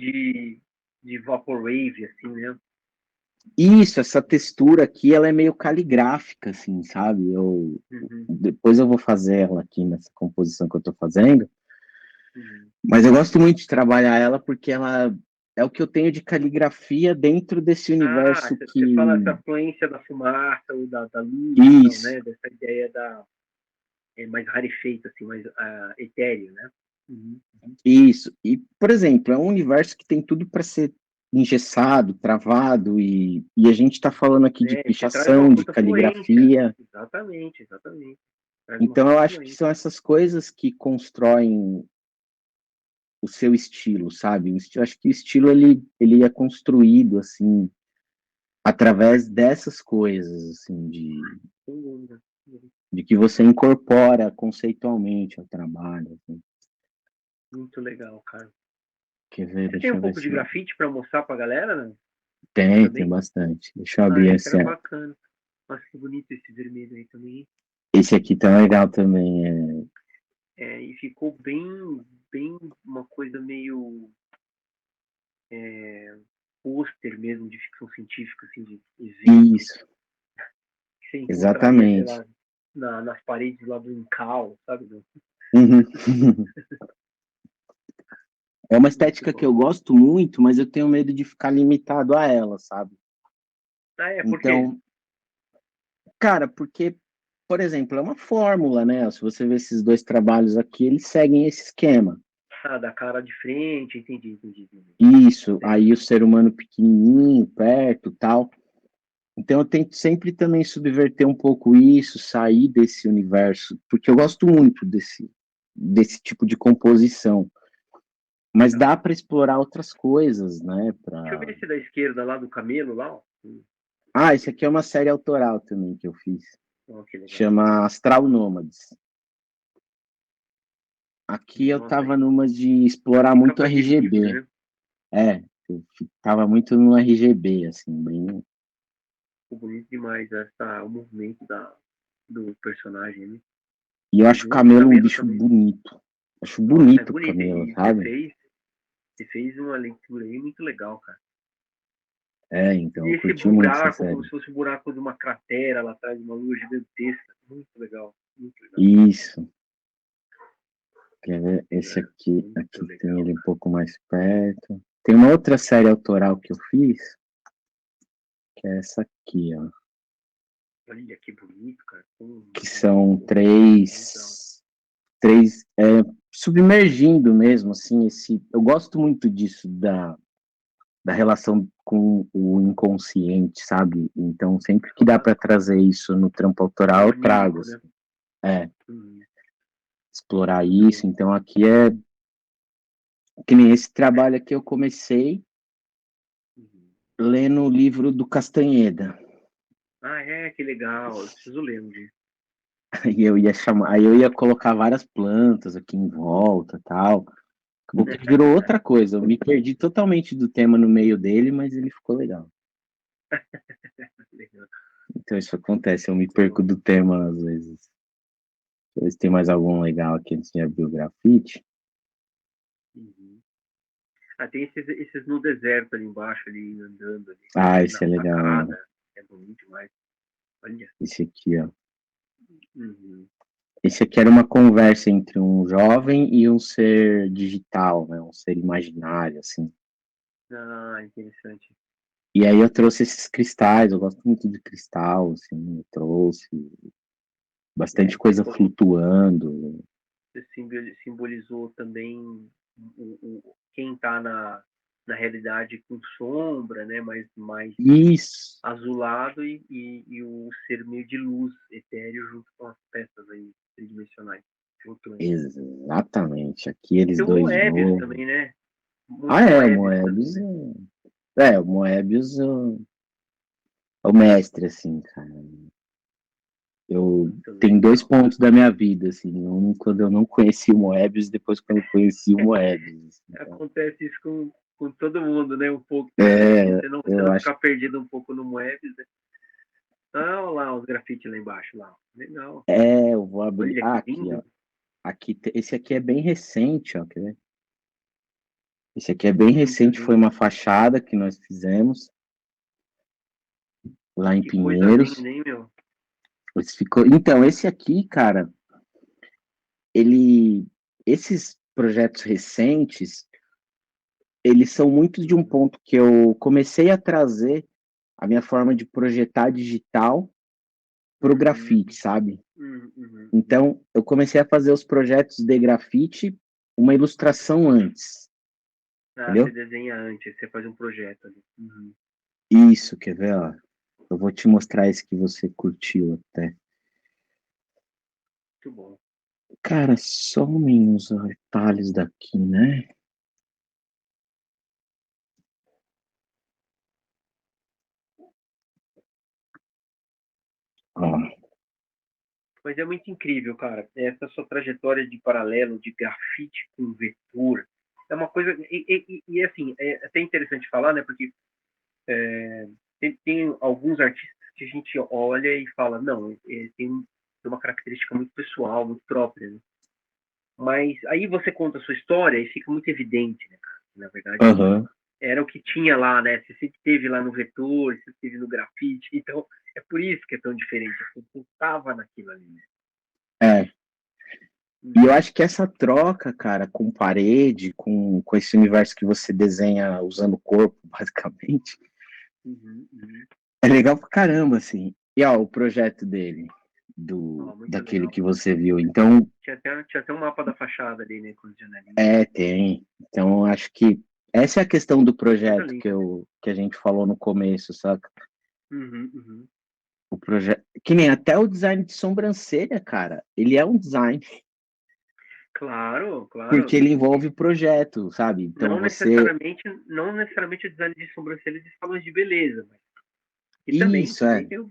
de Vaporwave, assim, né? isso, essa textura aqui, ela é meio caligráfica, assim, sabe? Uhum, Depois eu vou fazer ela aqui nessa composição que eu tô fazendo. uhum. Mas eu gosto muito de trabalhar ela porque ela é o que eu tenho de caligrafia dentro desse Ah, universo você fala que... essa fluência da fumaça ou da luz, então, Isso, né? Dessa ideia da mais rarefeita, assim, mais etéreo, né? Uhum. isso. E, por exemplo, é um universo que tem tudo para ser engessado, travado, e a gente está falando aqui de É, você traz uma pichação, de puta fluência. caligrafia. Exatamente, exatamente. Traz uma Então, eu puta acho que fluência. são essas coisas que constroem o seu estilo, sabe? Eu acho que o estilo ele é construído assim através dessas coisas, assim, Sem dúvida. de que você incorpora conceitualmente ao trabalho. Assim. Muito legal, cara. Quer ver? Você tem Deixa um eu ver pouco se de eu... grafite para mostrar pra galera, né? Tem Também? bastante. Deixa eu Ah, abrir esse esse. era bacana. Nossa, que bonito esse vermelho aí também. Esse aqui tá legal também. É... E ficou bem uma coisa meio pôster mesmo de ficção científica, assim, de evento. Isso, Que você encontraria, sei exatamente. lá, nas paredes lá do Incal, sabe? Uhum. É uma Muito estética que bom. eu gosto muito, mas eu tenho medo de ficar limitado a ela, sabe? Ah, por quê? Então, cara, porque, por exemplo, é uma fórmula, né? Se você ver esses dois trabalhos aqui, eles seguem esse esquema. Ah, da cara de frente, entendi. Isso, Sei. aí o ser humano pequenininho, perto, tal. Então eu tento sempre também subverter um pouco isso, sair desse universo, porque eu gosto muito desse tipo de composição. Mas Tá. dá para explorar outras coisas, né? Deixa eu ver esse da esquerda lá do camelo lá, ó. Ah, esse aqui é uma série autoral também que eu fiz. Ó, que legal. Chama Astral Nômades. Aqui eu Nossa, tava aí numa de explorar tem muito capa de livro, RGB. né? É, eu tava muito no RGB, assim, bem. Ficou bonito demais o movimento do personagem, né? E eu E acho o do camelo um camelo bicho também. bonito. Acho Nossa, é bonito o bonito. camelo, E sabe? você fez uma leitura aí muito legal, cara. É, então, E eu esse curti muito essa buraco, como série. se fosse o buraco de uma cratera lá atrás, de uma lua gigantesca. Muito legal, muito legal. Isso. Quer ver? Esse É, aqui, muito aqui tem legal, ele um cara. pouco mais perto. Tem uma outra série autoral que eu fiz, que é essa aqui, ó. Olha que bonito, cara. Que são Legal. três submergindo mesmo, assim, eu gosto muito disso, da relação com o inconsciente, sabe? Então, sempre que dá Claro. para trazer isso no trampo autoral, O eu trago, anímico, né? assim. É, Hum, explorar muito isso. bom. Então, aqui é que nem esse trabalho aqui eu comecei Uhum. lendo o livro do Castanheda. Ah, que legal. Eu preciso ler um dia. Aí eu ia colocar várias plantas aqui em volta, tal. Acabou que virou outra coisa. Eu me perdi totalmente do tema no meio dele, mas ele ficou legal. Legal. Então isso acontece, eu me Muito perco bom. do tema às vezes. Deixa eu ver se tem mais algum legal aqui antes de abrir o grafite. Uhum. Ah, tem esses no deserto ali embaixo, ali andando ali, Ah, na esse é legal, né? sacada. É bonito demais. Olha. Esse aqui, ó. Uhum. Esse aqui era uma conversa entre um jovem e um ser digital, né? Um ser imaginário, assim. Ah, interessante. E aí eu trouxe esses cristais, eu gosto muito de cristal, assim, eu trouxe bastante Você coisa flutuando. simbolizou também quem está na realidade com sombra, né? Mais Isso, azulado e o ser meio de luz etéreo junto com as peças aí tridimensionais flutuantes. exatamente. Aqui E eles tem o dois de Moebius novo. também, né? Ah, Muito é, o Moebius também, Moebius. né? O Moebius é o mestre, assim, cara. Eu Muito tenho dois legal, cara. pontos da minha vida, assim. Um quando eu não conheci o Moebius, depois quando eu conheci o Moebius. Assim, então, Acontece isso com todo mundo, né? Um pouco, né? é, Você eu não acho ficar perdido um pouco no Moebius, né? Ah, olha lá os grafites lá embaixo, lá. Legal. eu vou abrir. Olha Ah, que aqui, ó. lindo. Esse aqui é bem recente, ó. Quer ver? Esse aqui é bem Muito recente, foi lindo. uma fachada que nós fizemos lá em Que coisa Pinheiros. linda, hein, meu? Então, esse aqui, cara, ele, esses projetos recentes, eles são muito de um ponto que eu comecei a trazer a minha forma de projetar digital pro Uhum, grafite, sabe? uhum. Então, eu comecei a fazer os projetos de grafite, uma ilustração antes, Ah, você entendeu? desenha antes, você faz um projeto ali. Uhum. Isso, quer ver, ó? Eu vou te mostrar esse que você curtiu até. Muito bom. Cara, somem os detalhes daqui, né? Ó, Mas é muito incrível, cara. Essa sua trajetória de paralelo, de grafite com vetor, é uma coisa. E assim, é até interessante falar, né? Porque tem alguns artistas que a gente olha e fala, não, tem uma característica muito pessoal, muito própria, né? Mas aí você conta a sua história e fica muito evidente, né, cara? Na verdade, aham, era o que tinha lá, né? Você sempre teve lá no vetor, você teve no grafite, então é por isso que é tão diferente. Você estava naquilo ali, né? é. E eu Uhum, acho que essa troca, cara, com parede, com esse universo que você desenha usando o corpo, basicamente, uhum. é legal pra caramba, assim. E ó, o projeto dele, Ó, muito daquele legal. que você viu. Então, Tinha até um mapa da fachada ali, né? Com as janelinhas. tem. Então, acho que essa é a questão do Coisa projeto linda. que a gente falou no começo, saca? Uhum. O projeto. Que nem até o design de sobrancelha, cara. Ele é um design, Claro, claro. porque ele envolve o projeto, sabe? Então Não você. necessariamente, não necessariamente o design de sobrancelhas e salões de beleza, mas e também, Isso, também é. tem o.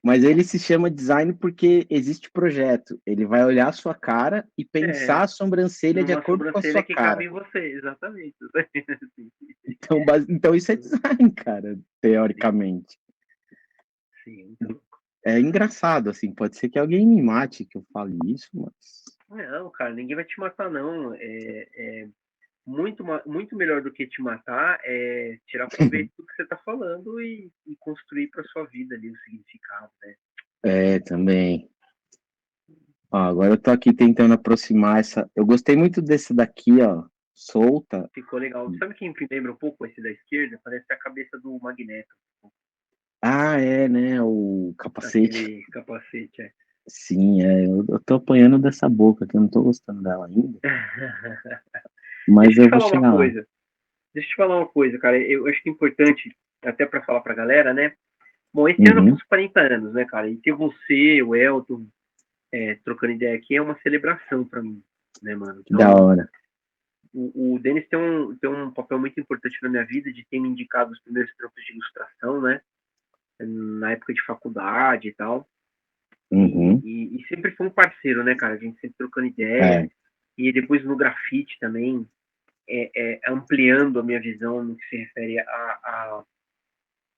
Mas ele se chama design porque existe projeto. Ele vai olhar a sua cara e pensar É, a sobrancelha de numa acordo com a sobrancelha sua que cabe cara. em você, exatamente. Sim, Então, então isso é design, cara, sim, teoricamente. sim, muito louco. É engraçado, assim, pode ser que alguém me mate que eu fale isso, mas. Não, cara, ninguém vai te matar, não. É muito melhor do que te matar é tirar proveito do que você está falando e construir para sua vida ali o significado, né? É, também. Ó, agora eu tô aqui tentando aproximar essa. Eu gostei muito desse daqui, ó, solta. Ficou legal. Sabe quem me lembra um pouco esse da esquerda? Parece a cabeça do Magneto, Ah, é, né? O capacete. aquele capacete. É. Sim, eu tô apanhando dessa boca, que eu não tô gostando dela ainda. Mas Deixa eu te eu vou falar uma chegar lá. coisa. Deixa eu te falar uma coisa, cara. Eu acho que é importante, até para falar para a galera, né? Bom, esse ano eu Uhum, faço 40 anos, né, cara? E ter você, o Elton, trocando ideia aqui é uma celebração para mim, né, mano? que da Então, hora. o Denis tem um papel muito importante na minha vida de ter me indicado os primeiros trampos de ilustração, né? Na época de faculdade e tal. Uhum, E sempre foi um parceiro, né, cara? A gente sempre trocando ideia. é, E depois no grafite também, ampliando a minha visão no que se refere a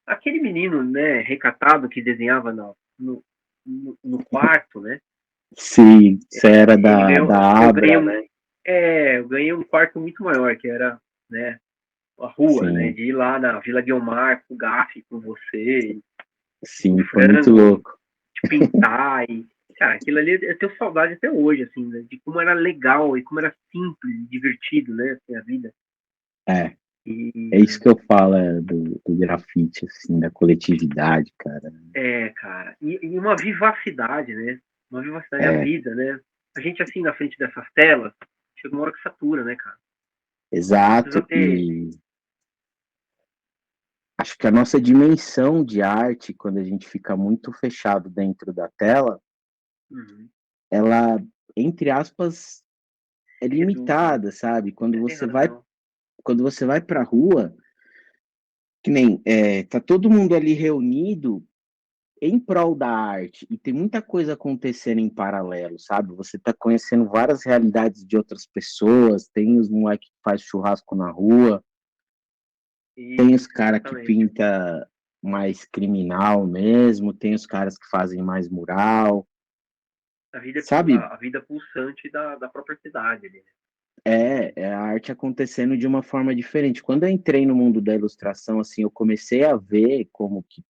aquele menino, né, recatado que desenhava no quarto, né? sim, você era Ele ganhou, da eu ganhei Abra, um, né? eu ganhei um quarto muito maior, que era, né, a rua, né, Sim, de ir lá na Vila Guiomar com o GAF com você, o sim, foi muito frango, louco. de pintar e, cara, aquilo ali eu tenho saudade até hoje, assim, né, de como era legal e como era simples, divertido, né, assim, a vida. É, é E, isso que eu falo do grafite, assim, da coletividade, cara. cara, e uma vivacidade, né, uma vivacidade da É, vida, né. A gente, assim, na frente dessas telas, chega uma hora que satura, né, cara. Não precisa exato, ter. e acho que a nossa dimensão de arte, quando a gente fica muito fechado dentro da tela, Uhum. ela, entre aspas, é Reduz, né? limitada, sabe? Você tem razão. Quando você vai pra rua, que nem, tá todo mundo ali reunido em prol da arte e tem muita coisa acontecendo em paralelo, sabe? Você tá conhecendo várias realidades de outras pessoas, tem os moleques que faz churrasco na rua, tem os Isso, caras que exatamente. pinta mais criminal mesmo, tem os caras que fazem mais mural, A vida, sabe? a vida pulsante da própria cidade ali, né? É a arte acontecendo de uma forma diferente. Quando eu entrei no mundo da ilustração, assim, eu comecei a ver como que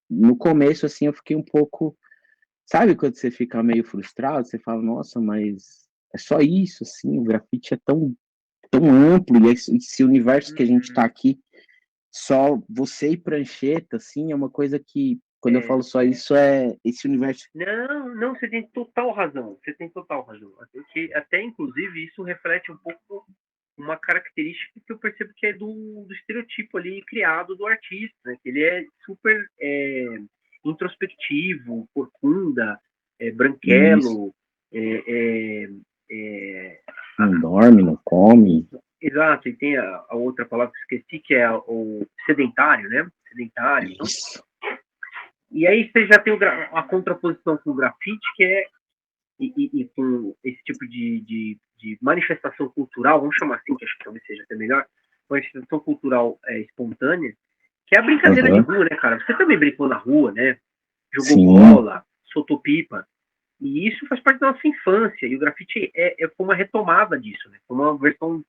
no começo, assim, eu fiquei um pouco, sabe quando você fica meio frustrado, você fala, nossa, mas é só isso, assim, o grafite é tão tão amplo, e esse universo que a gente está aqui, só você e prancheta, assim, é uma coisa que, quando eu falo só isso, é esse universo. Não, você tem total razão. Você tem total razão. Até inclusive, isso reflete um pouco uma característica que eu percebo que é do estereotipo ali criado do artista, né? Que ele é super introspectivo, corcunda, Isso. branquelo, é, é, Não dorme, não come. exato, e tem a outra palavra que eu esqueci, que é o sedentário, né? Sedentário. Então, Isso. e aí você já tem a contraposição com o grafite, que é e com esse tipo de manifestação cultural, vamos chamar assim, que acho que talvez seja até melhor, manifestação cultural espontânea, que é a brincadeira de Uhum. rua, né, cara? Você também brincou na rua, né? Jogou Sim. bola, soltou pipa. E isso faz parte da nossa infância. E o grafite foi uma retomada disso, né? Foi uma versão,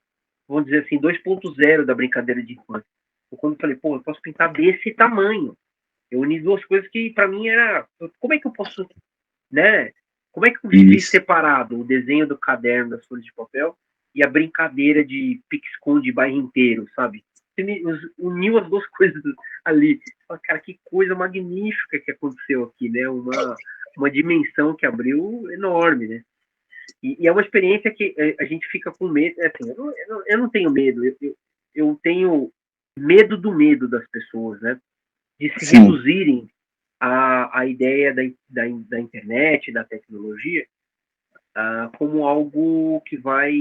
vamos dizer assim, 2.0 da brincadeira de infância. Foi quando eu falei, pô, eu posso pintar desse tamanho. Eu uni duas coisas que para mim era, como é que eu posso, né? Como é que eu vivi Isso. separado o desenho do caderno das folhas de papel e a brincadeira de pique-esconde bairro inteiro, sabe? Você uniu as duas coisas ali. Fala, cara, que coisa magnífica que aconteceu aqui, né? Uma dimensão que abriu enorme, né? E é uma experiência que a gente fica com medo. Assim, eu não tenho medo, eu tenho medo do medo das pessoas, né? De se Sim. reduzirem a ideia da internet, da tecnologia, como algo que vai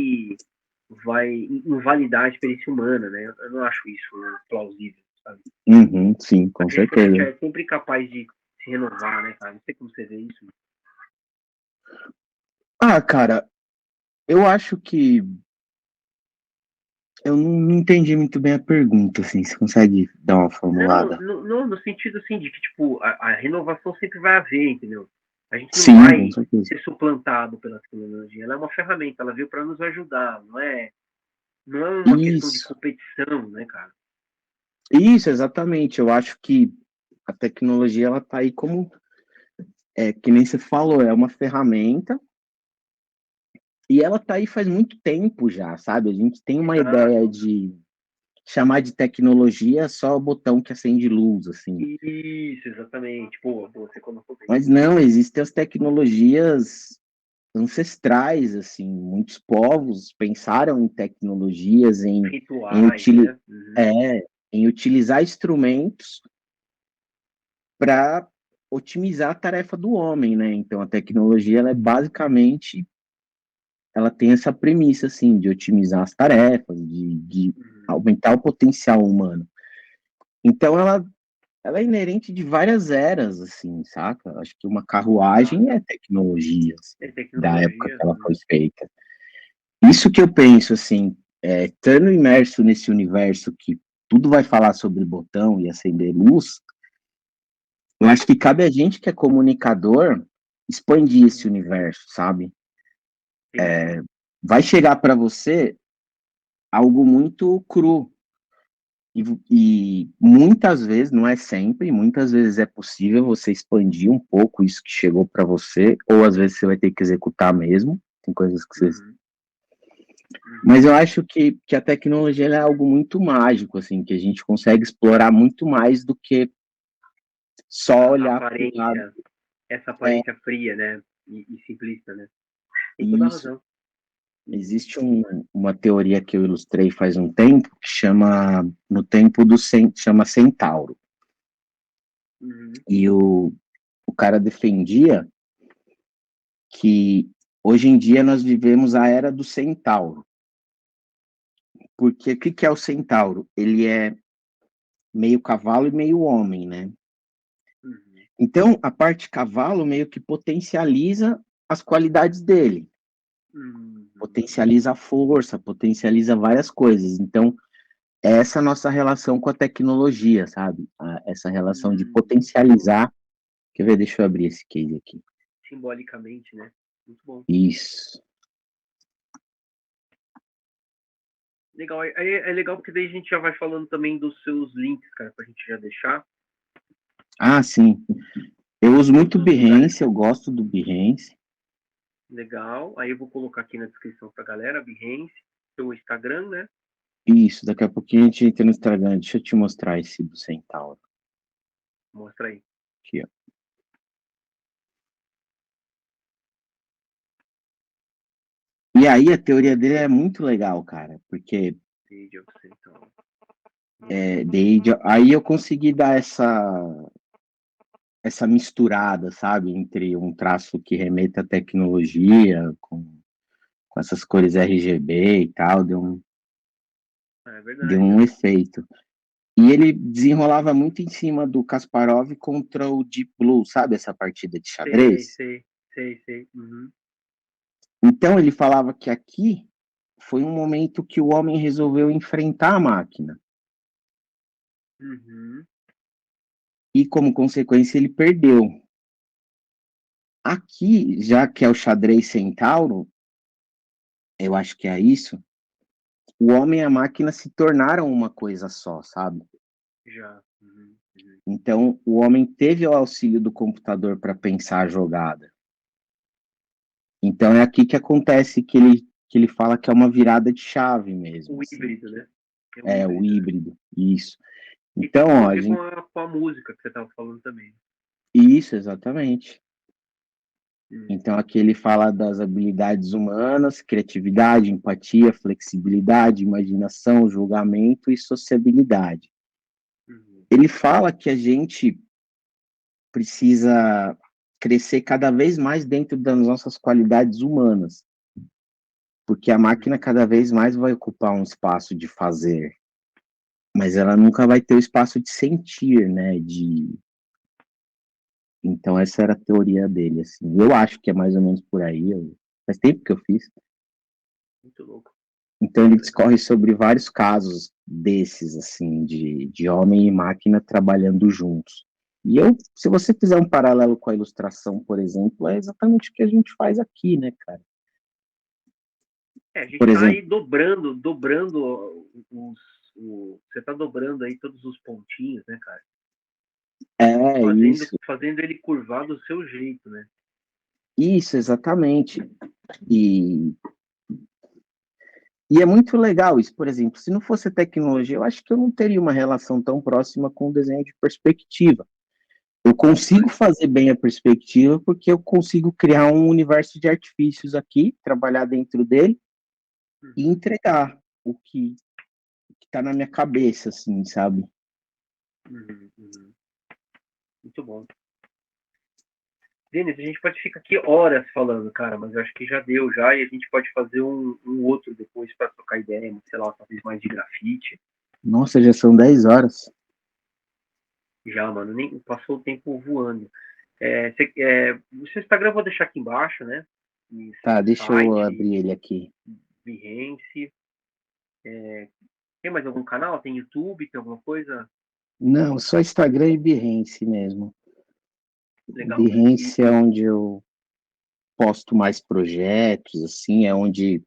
invalidar a experiência humana, né? Eu não acho isso plausível, sabe? Uhum, sim, A com gente certeza. é sempre capaz de se renovar, né, cara? Não sei como você vê isso. Ah, cara, eu acho que eu não entendi muito bem a pergunta, assim. Você consegue dar uma Não, formulada? no sentido assim de que, tipo, a renovação sempre vai haver, entendeu? A gente não Sim, com vai certeza. ser suplantado pela tecnologia. Ela é uma ferramenta, ela veio para nos ajudar, não é uma questão de Isso. competição, né, cara? Isso, exatamente. Eu acho que a tecnologia, ela tá aí como, que nem você falou, é uma ferramenta e ela tá aí faz muito tempo já, sabe? A gente tem uma ideia Exato. de chamar de tecnologia só o botão que acende luz, assim. Isso, exatamente. Pô, você colocou bem. Mas não, existem as tecnologias ancestrais, assim. Muitos povos pensaram em tecnologias, em, Rituais, utili né? Uhum. é, em utilizar instrumentos para otimizar a tarefa do homem, né? Então a tecnologia, ela é basicamente, ela tem essa premissa, assim, de otimizar as tarefas, de Uhum. aumentar o potencial humano. Então ela é inerente de várias eras, assim, saca? Acho que uma carruagem Exato. é tecnologia, É assim, da época tecnologia. que ela foi Uhum. feita. Isso que eu penso, assim, estando imerso nesse universo que tudo vai falar sobre botão e acender luz, eu acho que cabe a gente que é comunicador expandir esse Uhum. universo, sabe? Entendi. Vai chegar para você algo muito cru. E muitas vezes, não é sempre, muitas vezes é possível você expandir um pouco isso que chegou para você, ou às vezes você vai ter que executar mesmo. Tem coisas que você. Uhum. Uhum. Mas eu acho que a tecnologia é algo muito mágico, assim, que a gente consegue explorar muito mais do que só A olhar para o lado. aparência, essa É aparência fria, né? E simplista, né? Tem toda a isso. razão. Uhum. Existe uma teoria que eu ilustrei faz um tempo, que chama, no tempo do chama Centauro. Uhum. E o cara defendia que hoje em dia nós vivemos a era do centauro. Porque o que é o centauro? Ele é meio cavalo e meio homem, né? Uhum. Então, a parte cavalo meio que potencializa as qualidades dele. Uhum. Potencializa a força, potencializa várias coisas. Então, essa é a nossa relação com a tecnologia, sabe? Essa relação de Muito bom. potencializar. Quer ver? Deixa eu abrir esse case aqui. Simbolicamente, né? Muito bom. Isso. Legal. É legal porque daí a gente já vai falando também dos seus links, cara, pra gente já deixar. Ah, sim. Eu uso muito Todos os lugares. Behance, eu gosto do Behance. Legal. Aí eu vou colocar aqui na descrição pra galera, Behance. seu Instagram, né? Isso, daqui a pouquinho a gente entra no Instagram. Deixa eu te mostrar esse do Centauro. Mostra aí. Aqui, ó. E aí a teoria dele é muito legal, cara, porque Vídeo Centauro. aí eu consegui dar essa misturada, sabe, entre um traço que remeta à tecnologia, com essas cores RGB e tal, É deu verdade. um efeito. E ele desenrolava muito em cima do Kasparov contra o Deep Blue, sabe, essa partida de Sei, xadrez? sei, sei, sei. Uhum. Então ele falava que aqui foi um momento que o homem resolveu enfrentar a máquina. Uhum. E como consequência ele perdeu. Aqui, já que é o xadrez centauro, eu acho que é isso, o homem e a máquina se tornaram uma coisa só, sabe? Já. Uhum. Uhum. Então, o homem teve o auxílio do computador para pensar a jogada. Então, é aqui que acontece que ele fala que é uma virada de chave mesmo, O assim. híbrido, né? É o É, o híbrido, né? híbrido, isso. E tem Então, tudo a ó, ver com a música que você estava falando também. isso, exatamente. Uhum. Então, aqui ele fala das habilidades humanas, criatividade, empatia, flexibilidade, imaginação, julgamento e sociabilidade. Uhum. Ele fala que a gente precisa crescer cada vez mais dentro das nossas qualidades humanas, porque a máquina Uhum. cada vez mais vai ocupar um espaço de fazer, mas ela nunca vai ter o espaço de sentir, né? Então essa era a teoria dele, assim. Eu acho que é mais ou menos por aí. Faz tempo que eu fiz. Muito louco. Então ele Legal. discorre sobre vários casos desses, assim, de homem e máquina trabalhando juntos. E se você fizer um paralelo com a ilustração, por exemplo, é exatamente o que a gente faz aqui, né, cara? É, a gente Por está aí exemplo, dobrando você está dobrando aí todos os pontinhos, né, cara? é isso, Fazendo ele curvar do seu jeito, né? isso, exatamente. E, e é muito legal isso, por exemplo, se não fosse tecnologia, eu acho que eu não teria uma relação tão próxima com o desenho de perspectiva. Eu consigo fazer bem a perspectiva porque eu consigo criar um universo de artifícios aqui, trabalhar dentro dele e Uhum. entregar o que está na minha cabeça, assim, sabe? Uhum. Uhum. Muito bom. Denis, a gente pode ficar aqui horas falando, cara, mas eu acho que já deu já e a gente pode fazer um outro depois para trocar ideia, sei lá, talvez mais de grafite. Nossa, já são 10 horas. Já, mano, nem passou o tempo voando. O seu Instagram eu vou deixar aqui embaixo, né? E Tá, deixa eu site, abrir ele aqui. Behance. Tem mais algum canal? Tem YouTube? Tem alguma coisa? Não, só Instagram e Behance mesmo. Legal. Behance é onde eu posto mais projetos, assim, é onde.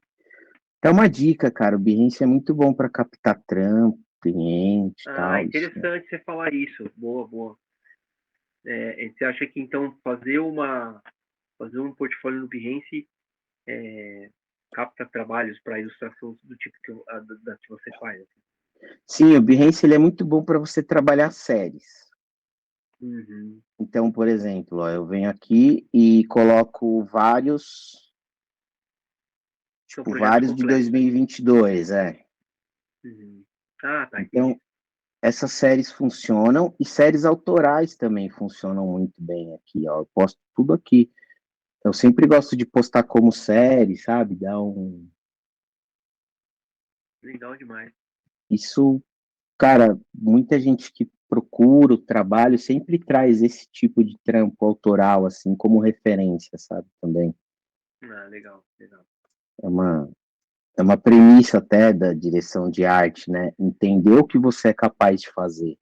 É uma dica, cara. O Behance é muito bom para captar trampo, cliente e Ah, tal. Isso. interessante você falar isso. Boa, boa. Você acha que então fazer um portfólio no Behance capta trabalhos para ilustração do tipo da que você faz? Assim? Sim, o Behance ele é muito bom para você trabalhar séries. Uhum. Então, por exemplo, ó, eu venho aqui e coloco vários, São tipo, projetos vários de completos. 2022, é. Uhum. Ah, tá, Então, entendi. essas séries funcionam e séries autorais também funcionam muito bem aqui, ó. Eu posto tudo aqui. Eu sempre gosto de postar como série, sabe? Legal demais. Isso, cara, muita gente que procura o trabalho sempre traz esse tipo de trampo autoral, assim, como referência, sabe? Também. Ah, legal, legal. É uma, é uma premissa até da direção de arte, né? Entender o que você é capaz de fazer.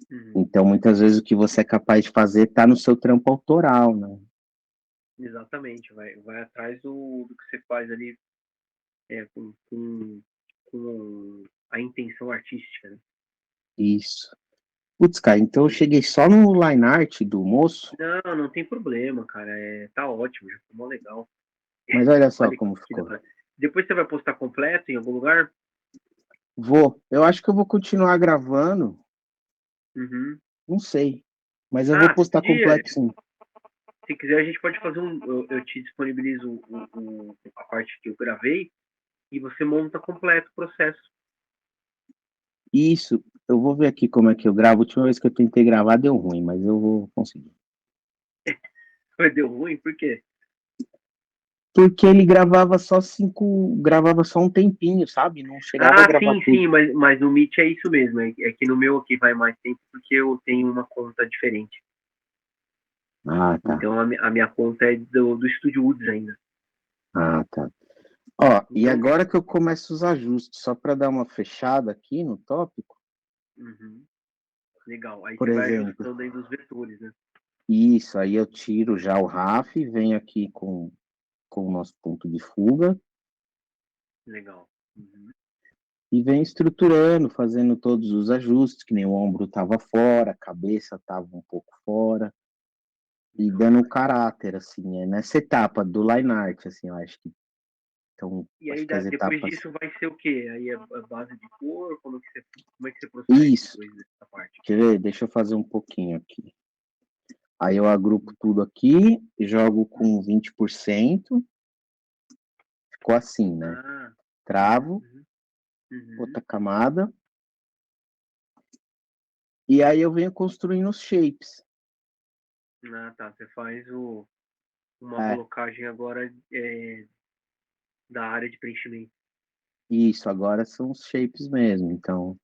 Uhum. Então, muitas vezes o que você é capaz de fazer está no seu trampo autoral, né? Exatamente, vai atrás do que você faz ali com a intenção artística, né? Isso. Putz, cara, então eu cheguei só no line art do moço, Não, não tem problema, cara. Tá ótimo, já foi mó legal. mas olha só Olha como que da ficou. hora. Depois você vai postar completo em algum lugar? Vou. Eu acho que eu vou continuar gravando. Uhum. Não sei. Mas eu vou Você postar podia, completo, sim. se quiser, a gente pode fazer eu te disponibilizo a parte que eu gravei e você monta completo o processo. Isso. Eu vou ver aqui como é que eu gravo. A última vez que eu tentei gravar deu ruim, mas eu vou conseguir. Mas deu ruim, por quê? Porque ele gravava só 5. Gravava só um tempinho, sabe? Não chegava a gravar Sim, tudo. sim, mas no Meet é isso mesmo. É que no meu aqui vai mais tempo porque eu tenho uma conta diferente. Ah, tá. Então a minha conta é do Studio Woods ainda. Ah, tá. Ó, e Então, agora que eu começo os ajustes, só para dar uma fechada aqui no tópico, uhum, legal. Aí por você vai exemplo, ajustando aí dos vetores, né? isso, aí eu tiro já o RAF, venho aqui com o nosso ponto de fuga Legal. Uhum. e venho estruturando, fazendo todos os ajustes, que nem o ombro estava fora, a cabeça estava um pouco fora, e Legal dando demais. caráter, assim, nessa etapa do line art, assim, eu acho que, então, E acho aí que as depois etapas, disso vai ser o quê? Aí a base de cor? Como é que você procede isso, depois dessa parte? quer ver? Deixa eu fazer um pouquinho aqui. Aí eu agrupo tudo aqui, jogo com 20%, ficou assim, né? Ah, Travo, uhum, uhum. outra camada, e aí eu venho construindo os shapes. Tá. Você faz uma É, colocagem agora da área de preenchimento. isso, agora são os shapes mesmo. Então,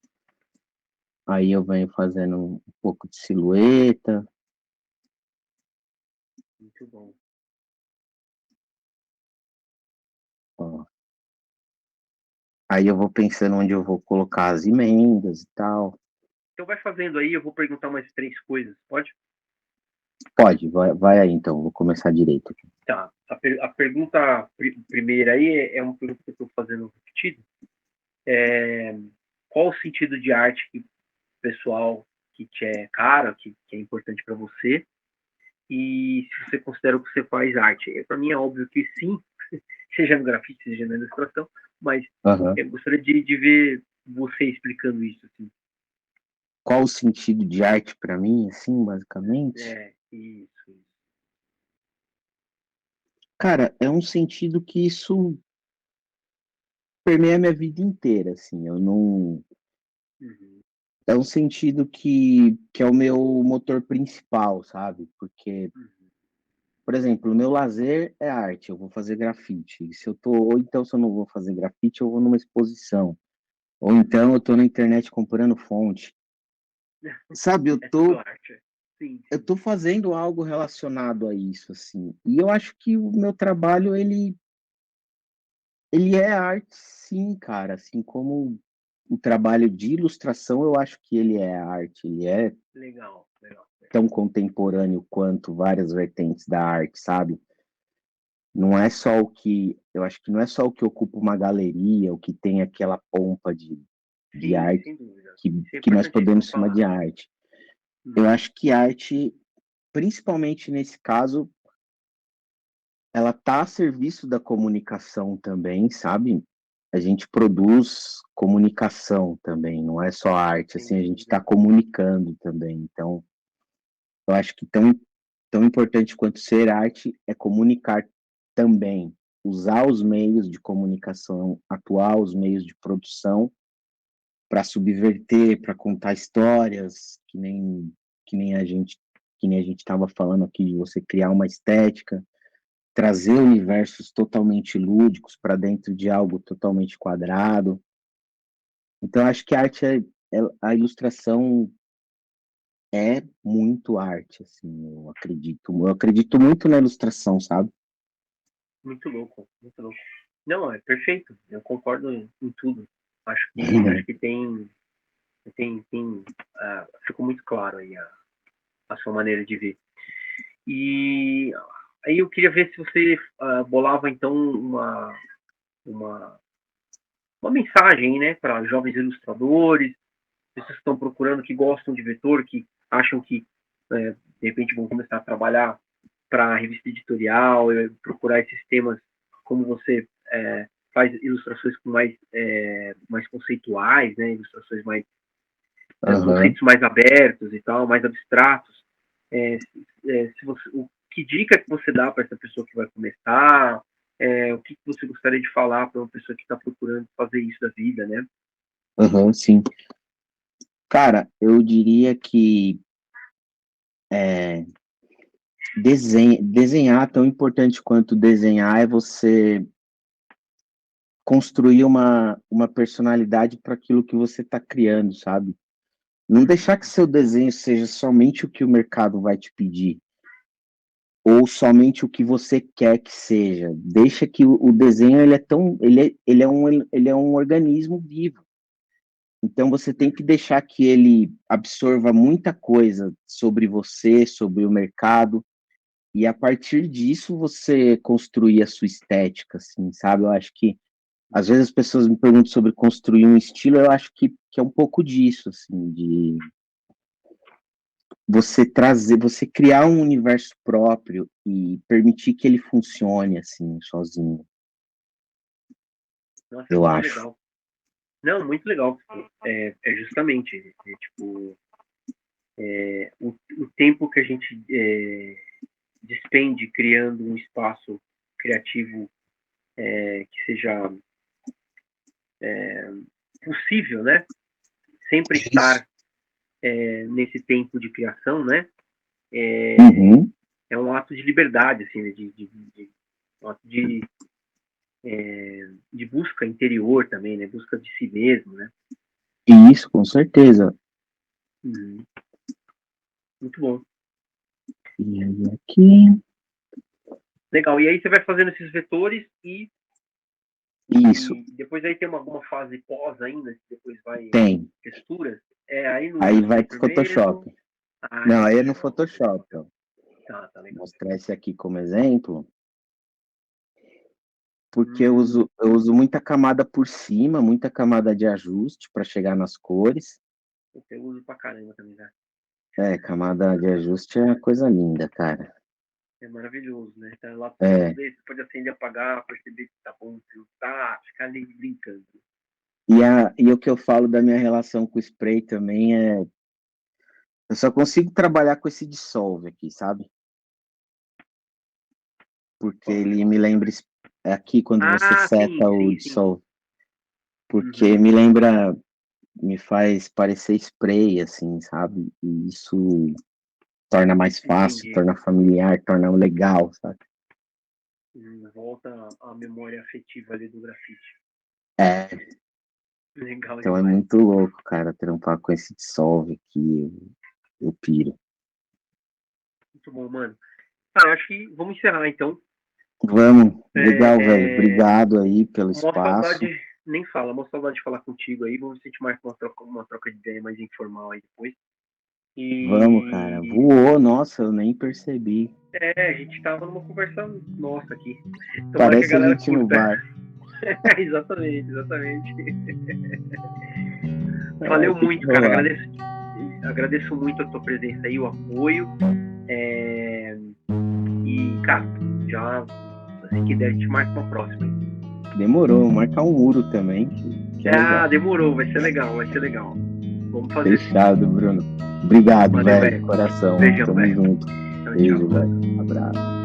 aí eu venho fazendo um pouco de silhueta, Muito bom. ó. Aí eu vou pensando onde eu vou colocar as emendas e tal. Então vai fazendo aí, eu vou perguntar mais três coisas, pode? Pode, vai aí então, vou começar direito aqui. Tá. A pergunta primeira aí é uma pergunta que eu estou fazendo repetido. Qual o sentido de arte que pessoal que te é caro, que é importante para você? E se você considera o que você faz arte? Para mim é óbvio que sim, seja no grafite, seja na ilustração, mas Aham. eu gostaria de ver você explicando isso. Assim. Qual o sentido de arte para mim, assim, basicamente? Isso. Cara, é um sentido que isso permeia a minha vida inteira, assim. Eu não. Uhum. É um sentido que é o meu motor principal, sabe? Porque, Uhum. por exemplo, o meu lazer é arte, eu vou fazer grafite. Se eu tô, ou então, se eu não vou fazer grafite, eu vou numa exposição. Ou então eu tô na internet comprando fonte. Sabe, É tudo arte. Sim, eu sim. tô fazendo algo relacionado a isso, assim. E eu acho que o meu trabalho, ele é arte, sim, cara. Assim como o trabalho de ilustração, eu acho que ele é arte. Ele é Legal, legal, legal. tão contemporâneo quanto várias vertentes da arte, sabe? Não é só o que, eu acho que não é só o que ocupa uma galeria, o que tem aquela pompa de Sim, arte sem dúvida. Isso é que nós podemos importantíssimo chamar falar. de arte. Eu Uhum. acho que arte, principalmente nesse caso, ela está a serviço da comunicação também, sabe? A gente produz comunicação também, não é só arte, Sem assim, a gente dúvida. está comunicando também. Então, eu acho que tão importante quanto ser arte é comunicar também, usar os meios de comunicação atual, os meios de produção, para subverter, para contar histórias, que nem a gente que nem a gente estava falando aqui de você criar uma estética, trazer universos totalmente lúdicos para dentro de algo totalmente quadrado. Então acho que a arte a ilustração é muito arte, assim, eu acredito muito na ilustração, sabe? Muito louco, muito louco. Não, é perfeito. Eu concordo em tudo. Acho que ficou muito claro aí a sua maneira de ver. E aí eu queria ver se você bolava então uma, uma mensagem, né, para jovens ilustradores, pessoas que estão procurando, que gostam de vetor, que acham que de repente vão começar a trabalhar para revista editorial, procurar esses temas como você faz ilustrações com mais conceituais, né? Ilustrações mais conceitos mais abertos e tal, mais abstratos. Que dica que você dá para essa pessoa que vai começar? O que você gostaria de falar para uma pessoa que está procurando fazer isso da vida, né? Sim. Cara, eu diria que desenhar, tão importante quanto desenhar, é você construir uma personalidade para aquilo que você está criando, sabe? Não deixar que seu desenho seja somente o que o mercado vai te pedir, ou somente o que você quer que seja. Deixa que o desenho ele é um organismo vivo. Então você tem que deixar que ele absorva muita coisa sobre você, sobre o mercado, e a partir disso você construir a sua estética, assim, sabe? Eu acho que às vezes as pessoas me perguntam sobre construir um estilo, eu acho que é um pouco disso, assim, de você criar um universo próprio e permitir que ele funcione, assim, sozinho. Nossa, Eu muito acho. legal. Não, muito legal. Justamente, o tempo que a gente despende criando um espaço criativo que seja possível, né? Sempre estar nesse tempo de criação, né? É um ato de liberdade, assim, né? Um ato de busca interior também, né? Busca de si mesmo, né? Isso, com certeza. Muito bom. E aí aqui... Legal. E aí você vai fazendo esses vetores e Isso. E depois aí tem alguma fase pós ainda, que depois vai tem texturas. Aí vai pro Photoshop. Não, aí é no Photoshop. Ó. Tá legal. Vou mostrar esse aqui como exemplo. Porque eu uso muita camada por cima, muita camada de ajuste para chegar nas cores. Eu uso pra caramba também, né? Camada de ajuste é uma coisa linda, cara. É maravilhoso, né? Tá lá, você pode acender e apagar, perceber que tá bom, se não tá, ficar ali brincando. E o que eu falo da minha relação com o spray também eu só consigo trabalhar com esse dissolve aqui, sabe? Porque ele me lembra aqui quando você seta o dissolve. Porque me faz parecer spray, assim, sabe? E isso torna mais fácil, torna familiar, torna legal, sabe? Volta a memória afetiva ali do grafite. Legal então demais. É muito louco, cara, trampar com esse dissolve aqui. Eu piro. Muito bom, mano. Eu acho que vamos encerrar, então. Vamos. Legal, velho. Obrigado aí pelo espaço. Nem fala, uma saudade de falar contigo aí. Vamos ver se a gente marca uma troca de ideia mais informal aí depois. Vamos, cara. Voou, nossa, eu nem percebi. A gente tava numa conversa nossa aqui. Parece a gente no bar. Exatamente. Valeu muito, cara. Agradeço muito a tua presença aí, o apoio. E, cara, já se quiser a gente marca uma próxima aí. Demorou, marcar um muro também. Demorou, vai ser legal. Vamos fazer. Fechado, Bruno. Obrigado, velho. Coração. Beijão, Tamo velho. junto. Beijo, velho. Abraço.